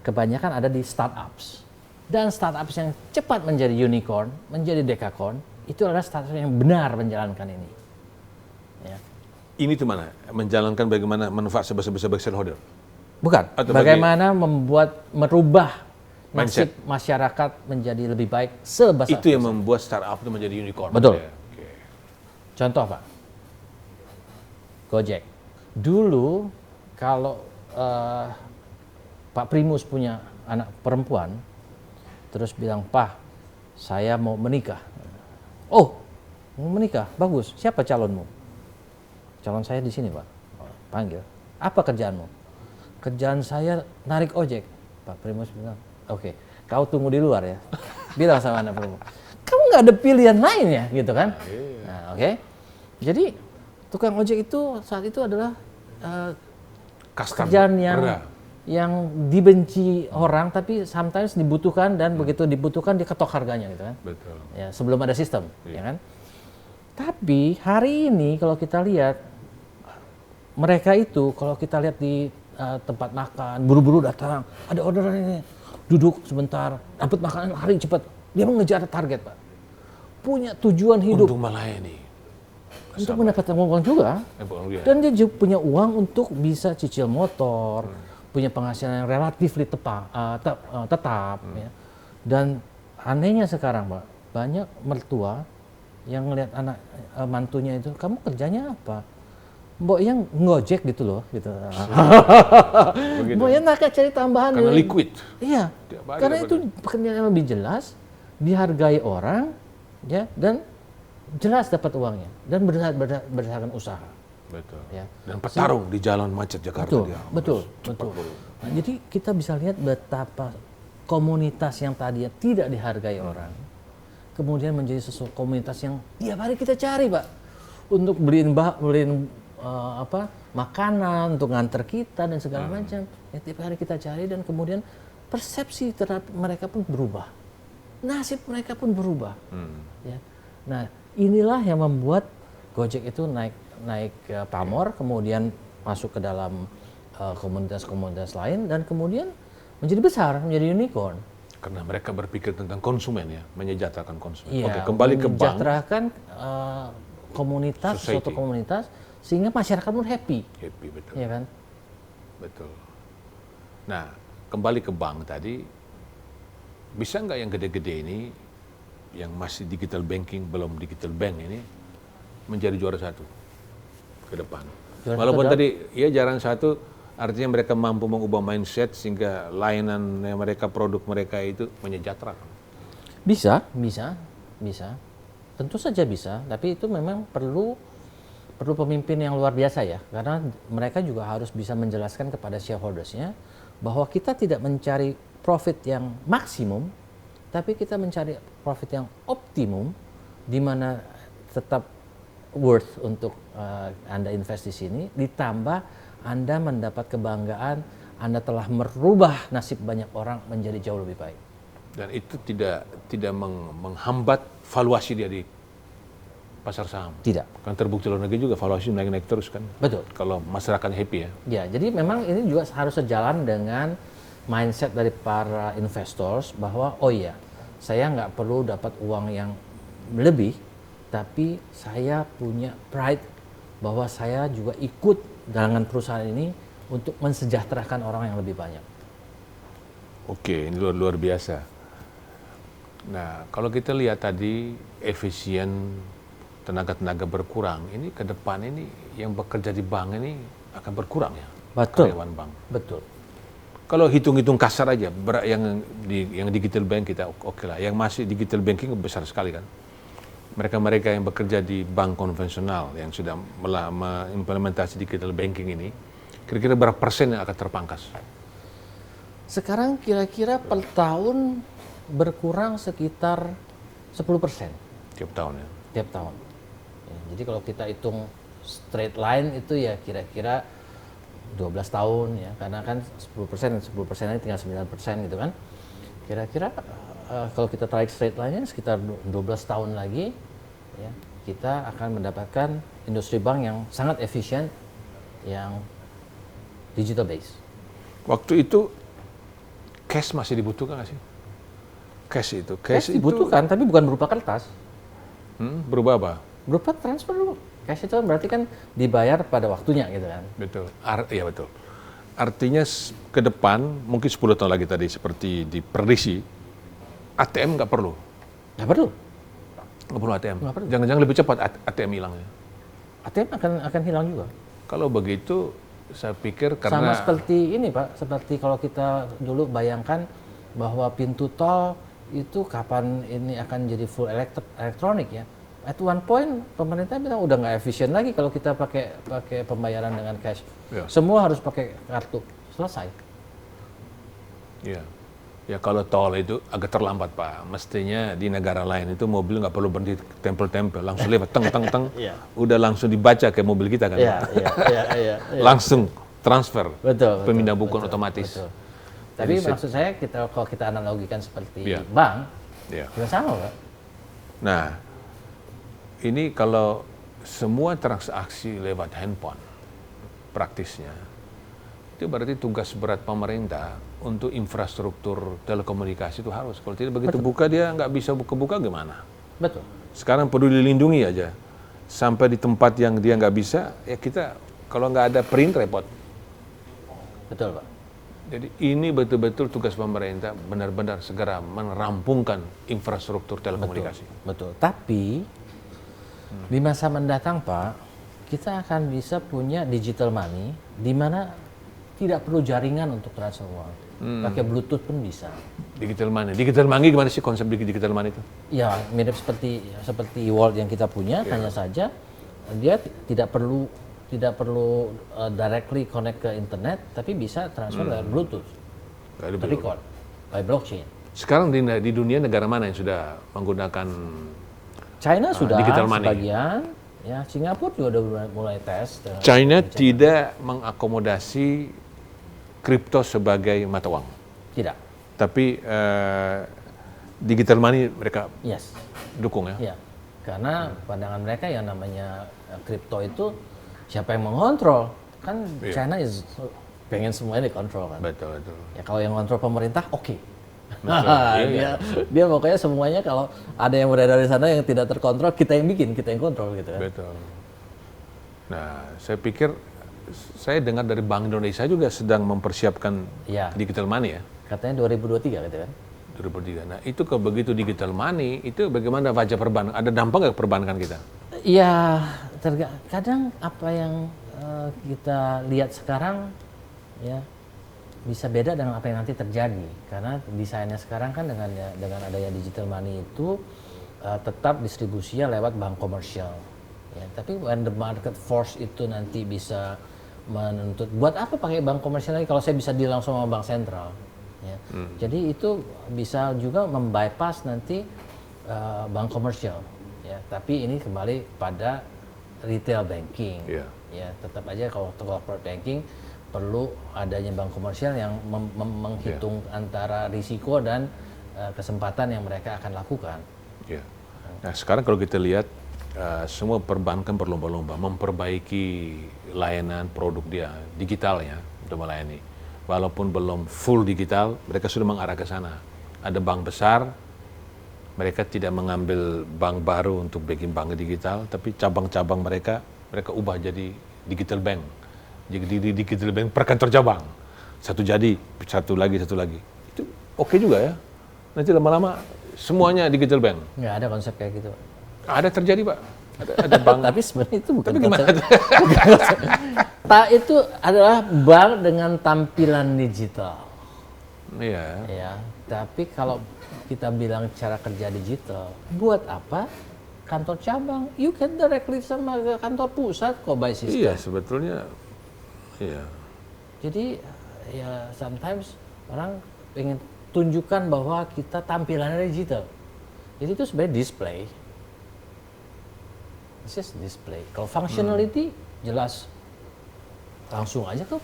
kebanyakan ada di startups. Dan startups yang cepat menjadi unicorn, menjadi decacorn, itu adalah startups yang benar menjalankan ini. Ya. Ini tuh mana? Menjalankan bagaimana manfaat sebesar-besar bagi shareholder? Bukan, Atau bagaimana merubah Mindset. nasib masyarakat menjadi lebih baik sebesar. Itu yang membuat startup itu menjadi unicorn. Betul. Ya, oke. Contoh Pak, Gojek. Dulu kalau Pak Primus punya anak perempuan, terus bilang, Pak, saya mau menikah. Oh, mau menikah, bagus. Siapa calonmu? Calon saya di sini Pak. Panggil. Apa kerjaanmu? Kerjaan saya narik ojek. Pak Primus bilang, oke, kau tunggu di luar ya. Bilang sama anak Primus. Kamu nggak ada pilihan lain ya, gitu kan? Nah, oke. Jadi tukang ojek itu saat itu adalah kerjaan yang dibenci orang, tapi sometimes dibutuhkan dan begitu dibutuhkan dia ketok harganya, gitu kan? Betul. Ya, sebelum ada sistem, ya kan? Tapi hari ini kalau kita lihat mereka itu, kalau kita lihat di tempat makan, buru-buru datang, ada orderan ini, duduk sebentar, dapat makanan, lari cepat. Dia mengejar target, Pak. Punya tujuan hidup. Untuk melayani. Untuk mendapatkan uang juga. Dan dia juga punya uang untuk bisa cicil motor, punya penghasilan yang relatif tetap. Ya. Dan anehnya sekarang, Pak, banyak mertua yang ngelihat anak mantunya itu, kamu kerjanya apa? Mbok yang ngojek gitu loh, gitu. Mbok yang nak cari tambahan. Karena liquid. Iya. Karena itu pekerjaan yang lebih jelas, dihargai orang, ya, dan jelas dapat uangnya dan berdasarkan usaha. Betul. Ya. Dan petarung di jalan macet Jakarta. Betul. Nah, jadi kita bisa lihat betapa komunitas yang tadinya tidak dihargai orang, kemudian menjadi sesuatu komunitas yang tiap hari kita cari, Pak, untuk beliin makanan, untuk nganter kita dan segala macam. Ya, tiap hari kita cari dan kemudian persepsi terhadap mereka pun berubah, nasib mereka pun berubah. Ya. Nah, inilah yang membuat Gojek itu naik pamor, kemudian masuk ke dalam komunitas-komunitas lain dan kemudian menjadi besar, menjadi unicorn. Karena mereka berpikir tentang konsumen ya, menyejahterakan konsumen. Iya, oke, kembali ke bank. menyejahterakan komunitas, Society. suatu komunitas, sehingga masyarakat pun happy. Happy, betul. Iya kan? Betul. Nah, kembali ke bank tadi, bisa nggak yang gede-gede ini, yang masih digital banking, belum digital bank ini, menjadi juara satu ke depan? Walaupun tadi, ya jaran satu, artinya mereka mampu mengubah mindset sehingga layanan mereka, produk mereka itu menyejahterakan. Bisa. Tentu saja bisa, tapi itu memang perlu pemimpin yang luar biasa ya, karena mereka juga harus bisa menjelaskan kepada shareholders-nya bahwa kita tidak mencari profit yang maksimum, tapi kita mencari profit yang optimum, di mana tetap worth untuk Anda invest di sini, ditambah Anda mendapat kebanggaan, Anda telah merubah nasib banyak orang menjadi jauh lebih baik. Dan itu tidak menghambat valuasi dia di pasar saham. Tidak. Kan terbukti luar negeri juga valuasi naik-naik terus kan. Betul. Kalau masyarakat happy ya. Ya, jadi memang ini juga harus sejalan dengan mindset dari para investors bahwa oh iya, saya nggak perlu dapat uang yang lebih, tapi saya punya pride bahwa saya juga ikut dengan perusahaan ini untuk mensejahterakan orang yang lebih banyak. Oke, ini luar biasa. Nah, kalau kita lihat tadi efisien, tenaga-tenaga berkurang, ini ke depan ini yang bekerja di bank ini akan berkurang ya. Betul. Karyawan bank. Betul. Kalau hitung-hitung kasar aja, yang digital bank kita oke lah. Yang masih digital banking besar sekali kan. Mereka-mereka yang bekerja di bank konvensional yang sudah mengimplementasi digital banking ini, Kira-kira berapa persen yang akan terpangkas? Sekarang kira-kira per tahun berkurang sekitar 10% Tiap tahun ya. tiap tahun. Ya, jadi kalau kita hitung straight line itu ya kira-kira 12 tahun ya, karena kan 10% ini tinggal 9% gitu kan. Kira-kira kalau kita tarik straight line-nya sekitar 12 tahun lagi ya, kita akan mendapatkan industri bank yang sangat efisien, yang digital base. Waktu itu cash masih dibutuhkan nggak sih? Cash dibutuhkan, tapi bukan berupa kertas. Berubah apa? Berupa transfer dulu. Cash itu berarti kan dibayar pada waktunya gitu kan. Betul. Iya betul. Artinya ke depan mungkin 10 tahun lagi tadi seperti diprediksi ATM nggak perlu. Nggak perlu. Nggak perlu ATM. Nggak perlu. Jangan-jangan lebih cepat ATM hilangnya. ATM akan hilang juga. Kalau begitu saya pikir Sama karena seperti ini Pak, seperti kalau kita dulu bayangkan bahwa pintu tol itu kapan ini akan jadi full elektronik ya. At one point pemerintah bilang udah nggak efisien lagi kalau kita pakai pembayaran dengan cash. Ya. Semua harus pakai kartu. Selesai. ya, ya kalau tol itu agak terlambat Pak. Mestinya di negara lain itu mobil nggak perlu berhenti tempel-tempel, langsung lewat teng. Iya. Udah langsung dibaca kayak mobil kita kan. Iya. Langsung transfer. Betul. Pemindah buku otomatis. Betul. Tapi maksud saya kalau kita analogikan seperti Iya. bank, Ya. juga sama Pak. Nah, ini kalau semua transaksi lewat handphone, praktisnya, itu berarti tugas berat pemerintah untuk infrastruktur telekomunikasi itu harus. Kalau tidak begitu buka dia nggak bisa buka-buka gimana? Betul. Sekarang perlu dilindungi aja. Sampai di tempat yang dia nggak bisa, ya kita kalau nggak ada print repot. Betul Pak. Jadi ini betul-betul tugas pemerintah benar-benar segera merampungkan infrastruktur telekomunikasi. Betul. Tapi di masa mendatang Pak, kita akan bisa punya digital money di mana tidak perlu jaringan untuk transfer uang. Pakai Bluetooth pun bisa. Digital money gimana sih konsep digital money itu? Ya, mirip seperti e-wallet yang kita punya, hanya saja dia tidak perlu directly connect ke internet, tapi bisa transfer lewat Bluetooth, record by blockchain. Sekarang di dunia negara mana yang sudah menggunakan China sudah digital money? sebagian, ya Singapura juga udah mulai tes. China tidak mengakomodasi kripto sebagai mata uang, Tidak. tapi digital money mereka Yes. dukung ya. Ya, karena pandangan mereka yang namanya kripto itu siapa yang mengontrol? Kan China pengen semuanya dikontrol kan. Betul. Ya kalau yang kontrol pemerintah oke. Iya. Dia pokoknya semuanya kalau ada yang beredar di sana yang tidak terkontrol, kita yang bikin, kita yang kontrol gitu kan. Betul. Nah, saya pikir saya dengar dari Bank Indonesia juga sedang mempersiapkan Ya. digital money ya. Katanya 2023 gitu kan. 2023. Nah, itu kalau begitu digital money, itu bagaimana wajah perbankan? Ada dampak nggak ke perbankan kita? Ya, kadang apa yang kita lihat sekarang ya bisa beda dengan apa yang nanti terjadi, karena desainnya sekarang kan dengan adanya digital money itu tetap distribusinya lewat bank komersial ya, tapi when the market force itu nanti bisa menuntut buat apa pakai bank komersial lagi kalau saya bisa deal langsung sama bank sentral ya. Jadi itu bisa juga membypass nanti bank komersial ya, tapi ini kembali pada retail banking ya, tetap aja kalau corporate banking perlu adanya bank komersial yang menghitung antara risiko dan kesempatan yang mereka akan lakukan. Ya. Nah, sekarang kalau kita lihat semua perbankan berlomba-lomba memperbaiki layanan produk dia digitalnya untuk melayani. Walaupun belum full digital, mereka sudah mengarah ke sana. Ada bank besar, mereka tidak mengambil bank baru untuk bikin bank digital, tapi cabang-cabang mereka ubah jadi digital bank. Jadi di digital bank per kantor cabang. Satu lagi. Itu oke juga ya. Nanti lama-lama semuanya digital bank. Nggak ada konsep kayak gitu. Ada terjadi Pak. Ada bank. Tapi sebenarnya itu bukan Tapi gimana? konsep. Itu adalah bank dengan tampilan digital. Iya. Ya, tapi kalau kita bilang cara kerja digital, buat apa kantor cabang? You can directly sama kantor pusat kok by system. Iya, sebetulnya iya. Jadi ya sometimes orang pengen tunjukkan bahwa kita tampilannya digital. Jadi itu sebenarnya display. It's just display. Kalau functionality jelas langsung aja ke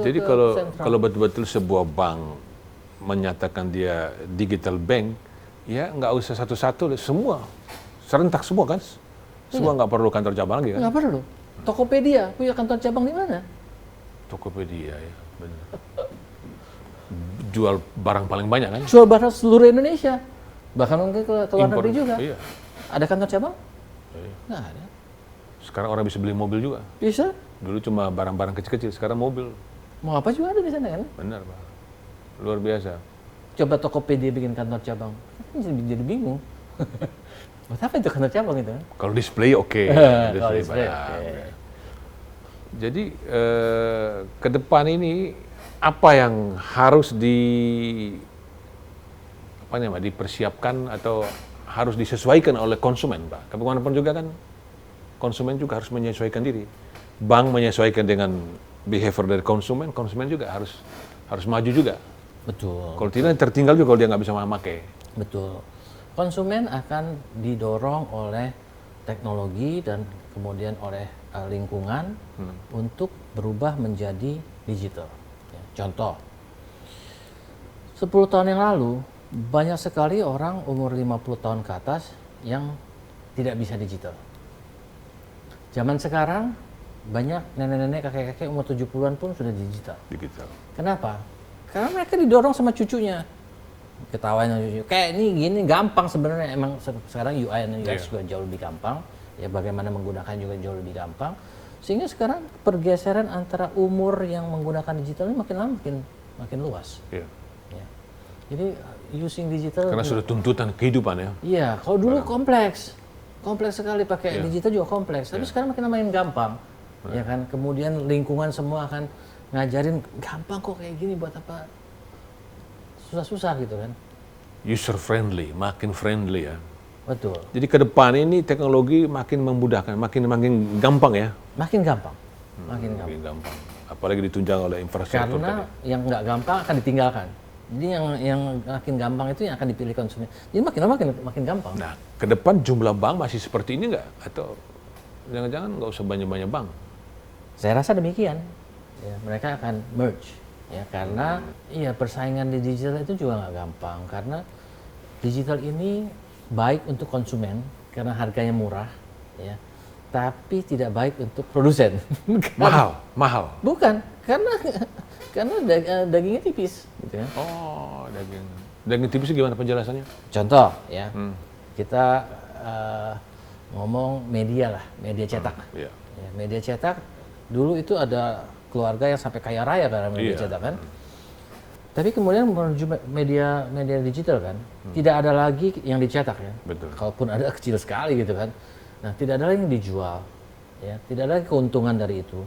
Jadi ke sentral. kalau betul-betul sebuah bank menyatakan dia digital bank, ya nggak usah satu-satu, semua serentak semua kan, semua nggak perlu kantor cabang lagi kan? Nggak perlu. Tokopedia punya kantor cabang di mana? Tokopedia ya, benar. Jual barang paling banyak kan? Jual barang seluruh Indonesia, bahkan mungkin ke luar Impor, negeri juga. iya. Ada kantor cabang? Iya. Nggak ada. Sekarang orang bisa beli mobil juga. Bisa. Dulu cuma barang-barang kecil-kecil, sekarang mobil. Mau apa juga ada di sana kan? Benar Pak, luar biasa. Coba Tokopedia bikin kantor cabang, jadi bingung. Buat apa itu kantor cabang itu? Kalau display oke. Kalau display, barang. oke. Jadi ke depan ini apa yang harus dipersiapkan atau harus disesuaikan oleh konsumen, Pak? Bagaimanapun juga kan konsumen juga harus menyesuaikan diri. Bank menyesuaikan dengan behavior dari konsumen, konsumen juga harus maju juga. Betul. Kalau tidak tertinggal juga kalau dia nggak bisa memakai. Betul. Konsumen akan didorong oleh teknologi dan kemudian oleh lingkungan untuk berubah menjadi digital. Ya, contoh, 10 tahun yang lalu banyak sekali orang umur 50 tahun ke atas yang tidak bisa digital. Zaman sekarang banyak nenek-nenek, kakek-kakek umur 70-an pun sudah digital. Digital. Kenapa? Karena mereka didorong sama cucunya. Ketawanya cucu. Kayak ini gini gampang sebenarnya, emang sekarang UI dan UX juga jauh lebih gampang. Ya bagaimana menggunakan juga jauh lebih gampang. Sehingga sekarang pergeseran antara umur yang menggunakan digital ini makin lama makin luas. Iya. Ya. Jadi using digital Karena sudah tuntutan kehidupan ya. iya, kalau dulu kompleks sekali pakai digital juga kompleks. Tapi sekarang makin gampang. Ya kan, kemudian lingkungan semua akan ngajarin gampang kok kayak gini, buat apa susah-susah gitu kan. User friendly, makin friendly ya. Betul. Jadi ke depan ini teknologi makin memudahkan, makin gampang ya. Makin gampang. Makin gampang. Makin gampang. Apalagi ditunjang oleh infrastruktur Karena tadi. yang nggak gampang akan ditinggalkan. Jadi yang makin gampang itu yang akan dipilih konsumen. Jadi makin lama makin gampang. Nah, ke depan jumlah bank masih seperti ini nggak? Atau jangan-jangan nggak usah banyak-banyak bank? Saya rasa demikian. Ya, mereka akan merge. Ya, karena iya persaingan di digital itu juga nggak gampang. Karena digital ini baik untuk konsumen karena harganya murah, ya. Tapi tidak baik untuk produsen. Mahal. Bukan, karena dagingnya tipis, gitu ya. Oh, daging tipis gimana penjelasannya? Contoh, ya, kita ngomong media lah, media cetak. Iya. Ya, media cetak dulu itu ada keluarga yang sampai kaya raya karena media cetak kan. Tapi kemudian menuju media digital kan, tidak ada lagi yang dicetak ya. Betul. Kalaupun ada kecil sekali gitu kan. Nah, tidak ada lagi yang dijual, ya, tidak ada lagi keuntungan dari itu,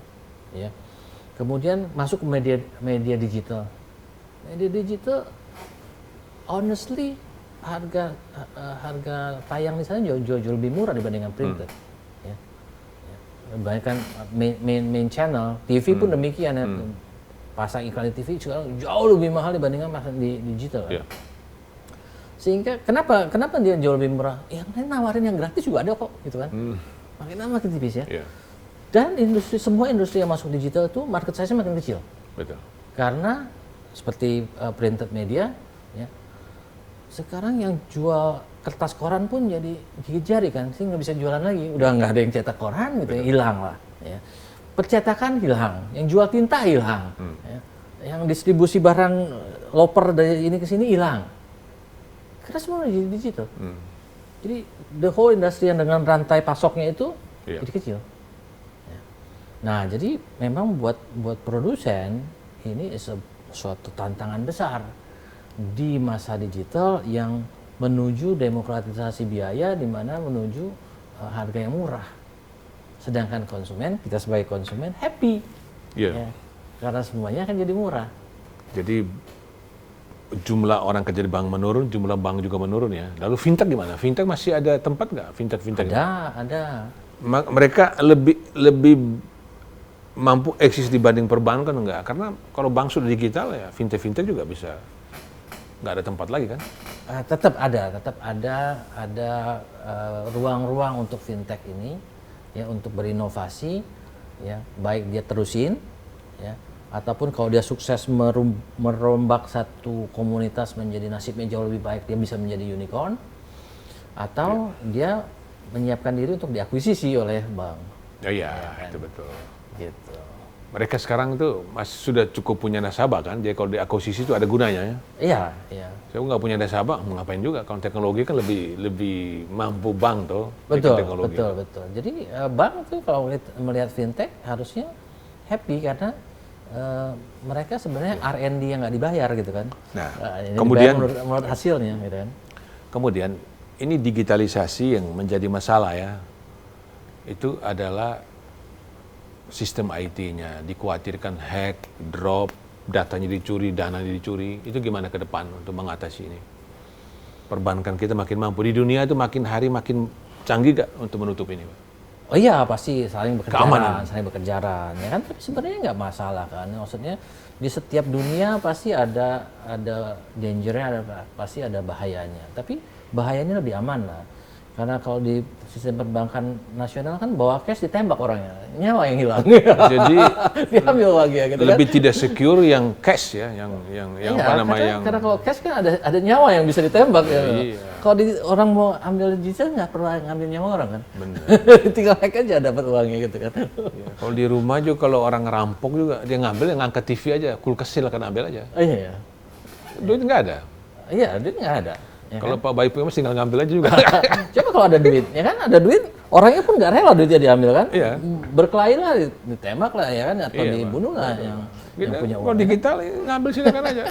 ya. Kemudian masuk ke media digital. Media digital, honestly, harga tayang di sana jauh lebih murah dibandingkan printed. Ya. Bahkan main channel, TV pun demikian ya. Pasang iklan di TV sekarang jauh lebih mahal dibandingkan pasang di digital. Kan? Yeah. Sehingga kenapa dia jauh lebih murah? Yang lain nawarin yang gratis juga ada kok, gitu kan? Makin lama makin tipis ya. Yeah. Dan semua industri yang masuk digital itu market size-nya makin kecil. Betul. Karena seperti printed media, ya, sekarang yang jual kertas koran pun jadi gigit jari kan, sih nggak bisa jualan lagi. Udah nggak ada yang cetak koran gitu, ya, hilang lah. Ya. Percetakan hilang, yang jual tinta hilang, ya. Yang distribusi barang loper dari ini ke sini hilang. Karena semua jadi digital. Jadi the whole industry yang dengan rantai pasoknya itu jadi kecil. Ya. Nah, jadi memang buat produsen ini suatu tantangan besar di masa digital yang menuju demokratisasi biaya, di mana menuju harga yang murah. Sedangkan konsumen, kita sebagai konsumen happy, ya, karena semuanya akan jadi murah. Jadi jumlah orang kerja di bank menurun, jumlah bank juga menurun ya. Lalu fintech gimana? Fintech masih ada tempat nggak? Fintech? Ada. Mereka lebih mampu eksis dibanding perbankan enggak. Karena kalau bank sudah digital ya fintech juga bisa nggak ada tempat lagi kan? Tetap ada ruang-ruang untuk fintech ini ya untuk berinovasi ya, baik dia terusin ya ataupun kalau dia sukses merombak satu komunitas menjadi nasibnya jauh lebih baik, dia bisa menjadi unicorn atau dia menyiapkan diri untuk diakuisisi oleh bank. Iya, kan? itu betul. Gitu. Mereka sekarang itu masih sudah cukup punya nasabah kan, jadi kalau diakuisisi itu ada gunanya ya. Iya, iya. Saya nggak punya nasabah, mau ngapain juga? Kalau teknologi kan lebih mampu bank tuh. Betul, teknologi. betul. Jadi bank tuh kalau melihat fintech harusnya happy karena mereka sebenarnya R&D yang nggak dibayar gitu kan. Nah, Ini kemudian dibayar menurut hasilnya gitu kan. Kemudian ini digitalisasi yang menjadi masalah ya. Itu adalah sistem IT-nya, dikhawatirkan hack, drop, datanya dicuri, dananya dicuri. Itu gimana ke depan untuk mengatasi ini? Perbankan kita makin mampu. Di dunia itu makin hari makin canggih gak untuk menutup ini, Pak? Oh iya, pasti saling Keamanan. bekerjaan, ya kan? Tapi sebenarnya nggak masalah kan. Maksudnya di setiap dunia pasti ada dangernya, pasti ada bahayanya. Tapi bahayanya lebih aman lah. Karena kalau di sistem perbankan nasional kan bawa cash ditembak orangnya, nyawa yang hilang. Jadi diambil lagi ya gitu lebih kan. tidak secure yang cash ya, yang Iya, apa namanya karena kalau cash kan ada nyawa yang bisa ditembak ya. Iya. Kalau orang mau ambil digital nggak perlu ngambil nyawa orang kan. Benar. Tinggal hack aja dapat uangnya gitu kan. Ya, kalau di rumah juga kalau orang ngerampok juga dia ngambil, yang ngangkat TV aja, kulkas silakan ambil aja. Oh, iya. Duit nggak ada. Iya, duit nggak ada. Ya Kalau kan? Pak Bayi punya tinggal ngambil aja juga. Coba kalau ada duit, ya kan ada duit, orangnya pun nggak rela duitnya diambil kan? Iya. Berkelahi lah, ditembak lah ya kan, atau Iya, dibunuh lah yang punya Kalau uang. digital ngambil silakan aja.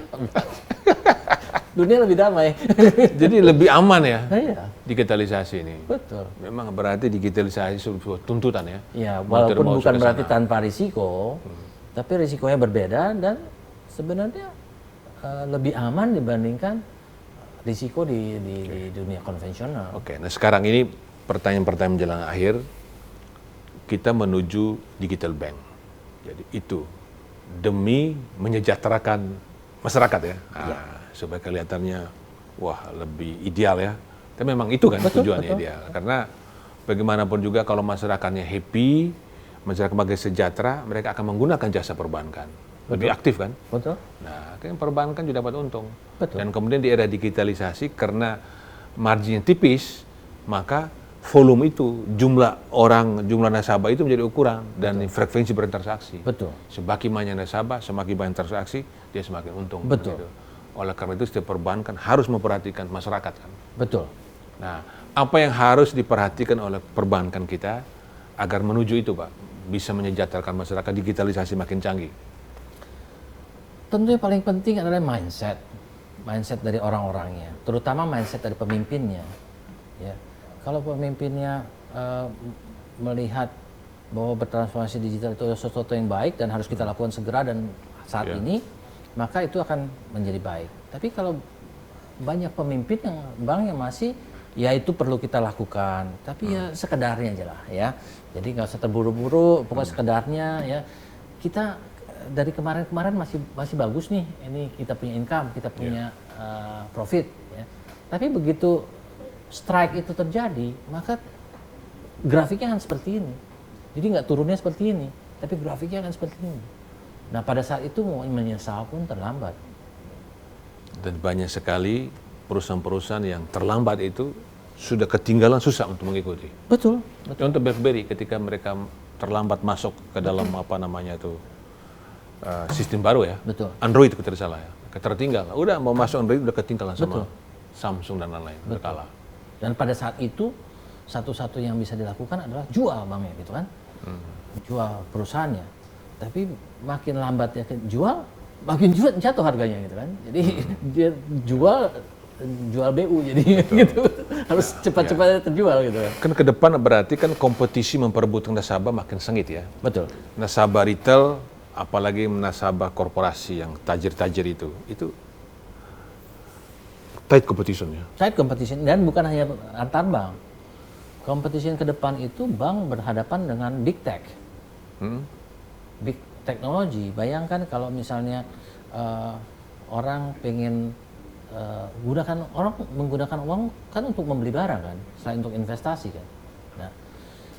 Dunia lebih damai. Jadi lebih aman ya Iya, digitalisasi ini. betul. Memang berarti digitalisasi sebuah tuntutan ya. Ya, Mau walaupun mau bukan sudah berarti sana. tanpa risiko, tapi risikonya berbeda dan sebenarnya lebih aman dibandingkan risiko di dunia konvensional. Oke, nah sekarang ini pertanyaan-pertanyaan menjelang akhir, kita menuju digital bank. Jadi itu demi menyejahterakan masyarakat ya. Supaya kelihatannya wah lebih ideal ya. Tapi memang itu kan tujuannya ideal. Karena bagaimanapun juga kalau masyarakatnya happy, masyarakat sebagai sejahtera, mereka akan menggunakan jasa perbankan. Lebih aktif kan? Betul. Nah, kan perbankan juga dapat untung. Betul. Dan kemudian di era digitalisasi karena marginnya tipis, maka volume itu, jumlah nasabah itu menjadi ukuran dan frekuensi bertransaksi. Betul. Semakin banyak nasabah, semakin banyak transaksi, dia semakin untung. Betul. Gitu. Oleh karena itu setiap perbankan harus memperhatikan masyarakat kan. Betul. Nah, apa yang harus diperhatikan oleh perbankan kita agar menuju itu, Pak, bisa menyejahterakan masyarakat, digitalisasi makin canggih? Tentu yang paling penting adalah mindset dari orang-orangnya, terutama mindset dari pemimpinnya. Ya, kalau pemimpinnya melihat bahwa bertransformasi digital itu sesuatu yang baik dan harus kita lakukan segera dan saat ini, maka itu akan menjadi baik. Tapi kalau banyak pemimpin yang masih, ya itu perlu kita lakukan, tapi ya sekedarnya aja lah ya. Jadi nggak usah terburu-buru, pokoknya sekedarnya ya. Kita dari kemarin-kemarin masih bagus nih, ini kita punya income, kita punya profit. Ya. Tapi begitu strike itu terjadi, maka grafiknya akan seperti ini. Jadi nggak turunnya seperti ini, tapi grafiknya akan seperti ini. Nah pada saat itu mau menyesal pun terlambat. Dan banyak sekali perusahaan-perusahaan yang terlambat itu sudah ketinggalan, susah untuk mengikuti. Betul. Untuk BlackBerry ketika mereka terlambat masuk ke dalam apa namanya itu sistem baru ya. Betul. Android kalau tidak salah ya. Tertinggal. Udah mau masuk Android udah ketinggalan sama Samsung dan lain-lain. Udah kalah. Dan pada saat itu satu-satu yang bisa dilakukan adalah jual banknya gitu kan. Jual perusahaannya. Tapi makin lambatnya jual, makin jatuh harganya gitu kan. Jadi dia jual BU jadi gitu. Harus cepat-cepat terjual gitu kan. Kan ke depan berarti kan kompetisi memperebutkan nasabah makin sengit ya. Betul. Nasabah retail apalagi nasabah korporasi yang tajir-tajir itu tight competition ya. Tight competition dan bukan hanya antar bank. Competition ke depan itu bank berhadapan dengan big tech. big technology. Bayangkan kalau misalnya orang pengen orang menggunakan uang kan untuk membeli barang kan, selain untuk investasi kan. Nah,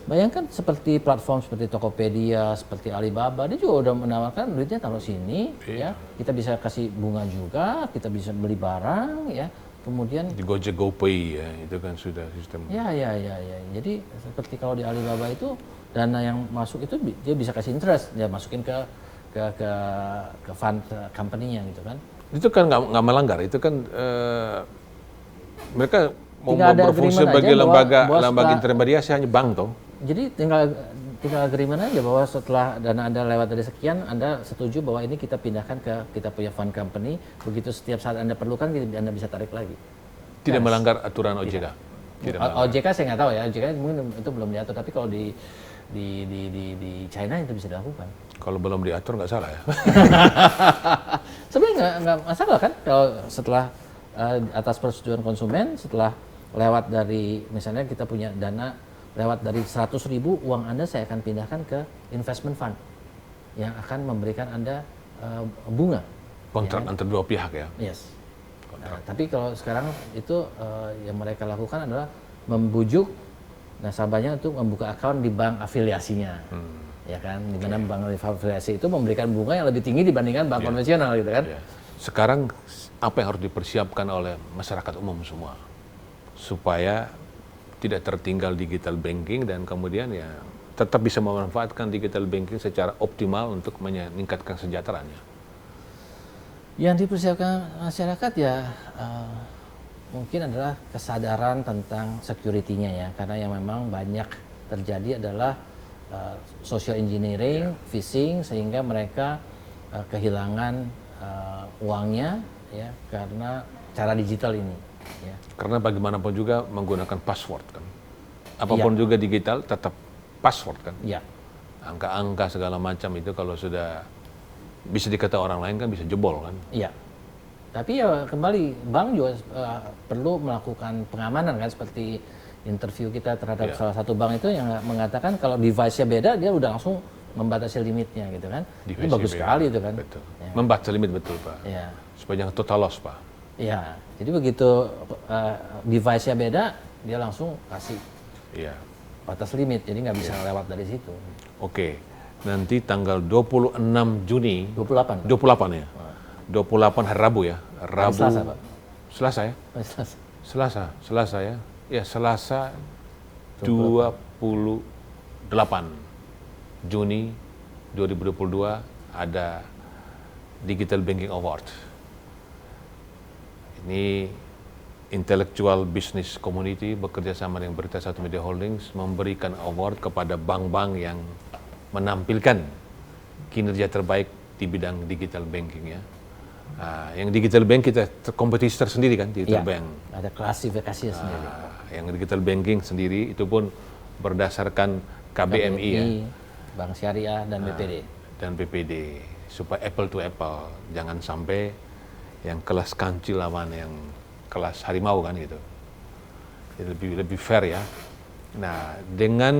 bayangkan seperti platform seperti Tokopedia, seperti Alibaba, dia juga udah menawarkan duitnya taruh sini, ya. Kita bisa kasih bunga juga, kita bisa beli barang, ya. Kemudian di Gojek, GoPay ya, itu kan sudah sistem. Ya. Jadi seperti kalau di Alibaba itu dana yang masuk itu dia bisa kasih interest, dia masukin ke fund company-nya gitu kan. Itu kan nggak melanggar, itu kan mereka mau Tinggal ada berfungsi agreement sebagai aja bahwa lembaga intermediasi hanya bank toh. Jadi tinggal agreement aja bahwa setelah dana Anda lewat dari sekian, Anda setuju bahwa ini kita pindahkan ke kita punya fund company, begitu setiap saat Anda perlukan Anda bisa tarik lagi. Tidak melanggar aturan OJK. OJK saya nggak tahu ya, OJK mungkin itu belum diatur, tapi kalau di China itu bisa dilakukan. Kalau belum diatur nggak salah ya. Sebenarnya nggak masalah kan kalau setelah atas persetujuan konsumen, setelah lewat dari misalnya kita punya dana lewat dari 100.000 uang Anda saya akan pindahkan ke investment fund yang akan memberikan Anda bunga. Kontrak antar dua pihak ya. Yes. Nah, tapi kalau sekarang itu yang mereka lakukan adalah membujuk nasabahnya untuk membuka akun di bank afiliasinya. Ya kan, di mana bank afiliasi itu memberikan bunga yang lebih tinggi dibandingkan bank konvensional gitu kan. Sekarang apa yang harus dipersiapkan oleh masyarakat umum semua supaya tidak tertinggal digital banking dan kemudian ya tetap bisa memanfaatkan digital banking secara optimal untuk meningkatkan kesejahteraannya. Yang dipersiapkan masyarakat ya mungkin adalah kesadaran tentang security-nya ya, karena yang memang banyak terjadi adalah social engineering, phishing, sehingga mereka kehilangan uangnya ya karena cara digital ini. Ya. Karena bagaimanapun juga menggunakan password kan, apapun juga digital tetap password kan. Ya. Angka-angka segala macam itu kalau sudah bisa dikata orang lain kan bisa jebol kan. Iya. Tapi ya kembali bank juga perlu melakukan pengamanan kan, seperti interview kita terhadap salah satu bank itu yang mengatakan kalau device-nya beda dia udah langsung membatasi limitnya gitu kan. Itu bagus sekali itu kan. Betul. Ya. Membatasi limit betul Pak. Ya. Supaya jangan total loss Pak. Ya. Jadi begitu device-nya beda dia langsung kasih batas limit, jadi nggak bisa lewat dari situ. Oke. Nanti tanggal 26 Juni 28 ya. 28 hari Rabu ya. Rabu. Selasa, Pak. Selasa ya? Selasa ya. Ya, Selasa 28 Juni 2022 ada Digital Banking Award. Ini Intellectual Business Community bekerja sama dengan Berita Satu Media Holdings memberikan award kepada bank-bank yang menampilkan kinerja terbaik di bidang digital banking ya. Yang digital bank kita kompetisi tersendiri kan, digital bank. Ada klasifikasinya sendiri. Yang digital banking sendiri itu pun berdasarkan KBMI ya. Bank Syariah dan BPD. Dan BPD supaya apple to apple, jangan sampai yang kelas kancil lawan yang kelas harimau kan gitu. Jadi lebih fair ya. Nah, dengan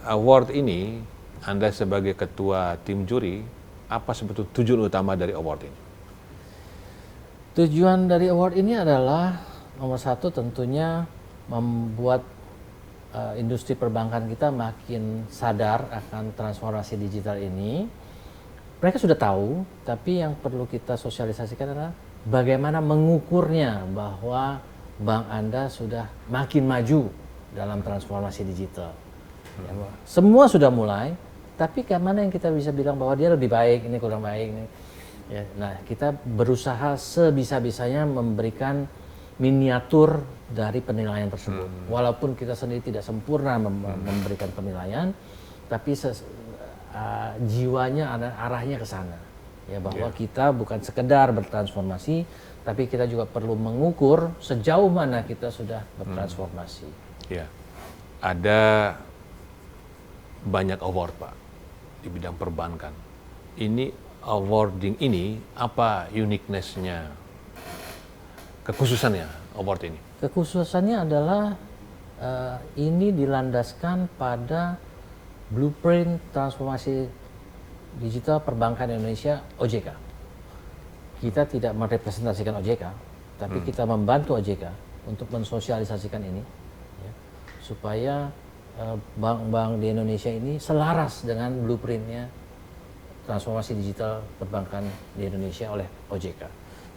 award ini Anda sebagai ketua tim juri, apa sebetulnya tujuan utama dari award ini? Tujuan dari award ini adalah nomor satu tentunya membuat industri perbankan kita makin sadar akan transformasi digital ini. Mereka sudah tahu, tapi yang perlu kita sosialisasikan adalah bagaimana mengukurnya bahwa bank Anda sudah makin maju dalam transformasi digital. Ya, semua sudah mulai, tapi mana yang kita bisa bilang bahwa dia lebih baik, ini kurang baik. Ini. Ya, nah, kita berusaha sebisa-bisanya memberikan miniatur dari penilaian tersebut. Walaupun kita sendiri tidak sempurna memberikan penilaian, tapi jiwanya arahnya ke sana. Ya, bahwa kita bukan sekedar bertransformasi, tapi kita juga perlu mengukur sejauh mana kita sudah bertransformasi. Ya, ada banyak award Pak di bidang perbankan. Ini awarding ini apa uniqueness-nya, kekhususannya award ini? Kekhususannya adalah ini dilandaskan pada blueprint transformasi digital perbankan Indonesia OJK. Kita tidak merepresentasikan OJK, tapi kita membantu OJK untuk mensosialisasikan ini, ya, supaya bank-bank di Indonesia ini selaras dengan blueprintnya transformasi digital perbankan di Indonesia oleh OJK.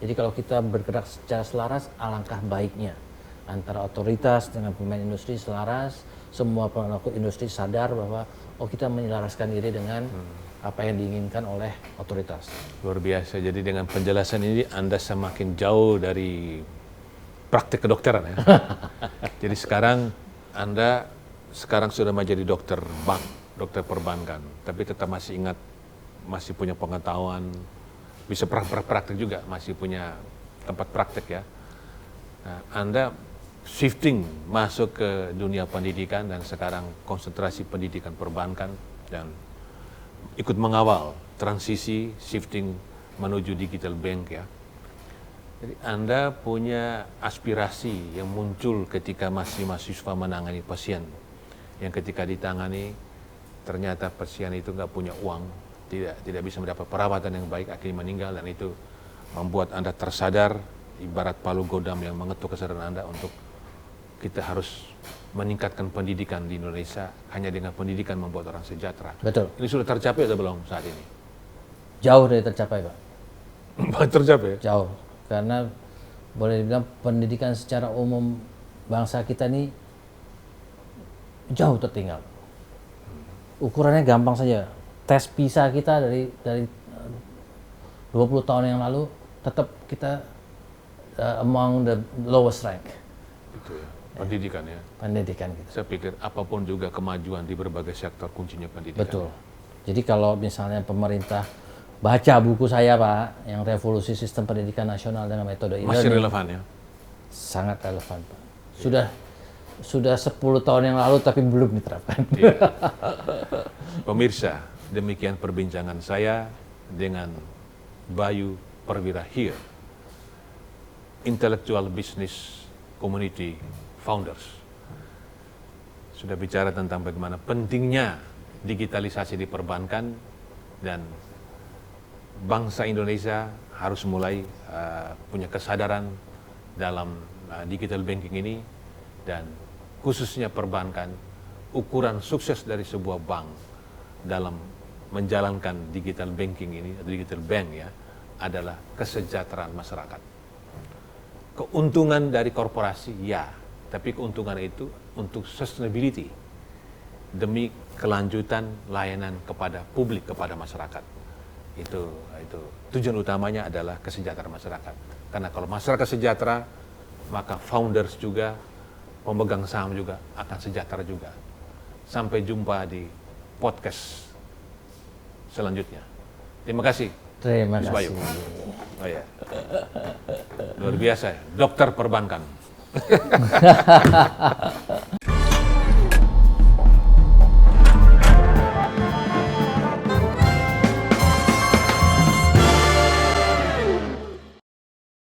Jadi kalau kita bergerak secara selaras, alangkah baiknya antara otoritas dengan pemain industri selaras, semua pelaku industri sadar bahwa kita menyelaraskan diri dengan apa yang diinginkan oleh otoritas. Luar biasa. Jadi dengan penjelasan ini Anda semakin jauh dari praktik kedokteran ya. Jadi sekarang Anda sudah menjadi dokter bank, dokter perbankan, tapi tetap masih ingat, masih punya pengetahuan, bisa praktek juga, masih punya tempat praktek ya. Nah, Anda shifting masuk ke dunia pendidikan dan sekarang konsentrasi pendidikan perbankan dan ikut mengawal transisi shifting menuju digital bank ya. Jadi Anda punya aspirasi yang muncul ketika masih mahasiswa menangani pasien, yang ketika ditangani ternyata pasien itu nggak punya uang, tidak bisa mendapat perawatan yang baik, akhirnya meninggal, dan itu membuat Anda tersadar ibarat palu godam yang mengetuk kesadaran Anda untuk kita harus meningkatkan pendidikan di Indonesia. Hanya dengan pendidikan membuat orang sejahtera. Betul. Ini sudah tercapai atau belum saat ini? Jauh dari tercapai, Pak. Tercapai? Jauh. Karena boleh dibilang pendidikan secara umum bangsa kita ini jauh tertinggal. Ukurannya gampang saja. Tes PISA kita dari 20 tahun yang lalu tetap kita among the lowest rank. Itu ya. Pendidikan ya. Pendidikan kita. Saya pikir apapun juga kemajuan di berbagai sektor kuncinya pendidikan. Betul. Jadi kalau misalnya pemerintah baca buku saya, Pak, yang Revolusi Sistem Pendidikan Nasional dengan Metode E-Learning. Masih relevan ya? Sangat relevan, Pak. Sudah 10 tahun yang lalu tapi belum diterapkan. Iya. Pemirsa, demikian perbincangan saya dengan Bayu Perwira here, Intellectual Business Community Founders. Sudah bicara tentang bagaimana pentingnya digitalisasi di perbankan dan bangsa Indonesia harus mulai punya kesadaran dalam digital banking ini, dan khususnya perbankan, ukuran sukses dari sebuah bank dalam menjalankan digital banking ini, digital bank ya, adalah kesejahteraan masyarakat. Keuntungan dari korporasi ya, tapi keuntungan itu untuk sustainability demi kelanjutan layanan kepada publik, kepada masyarakat. Itu tujuan utamanya adalah kesejahteraan masyarakat. Karena kalau masyarakat sejahtera, maka founders juga, pemegang saham juga akan sejahtera juga. Sampai jumpa di podcast selanjutnya. Terima kasih. Terima kasih. Oh ya. Luar biasa, dokter perbankan.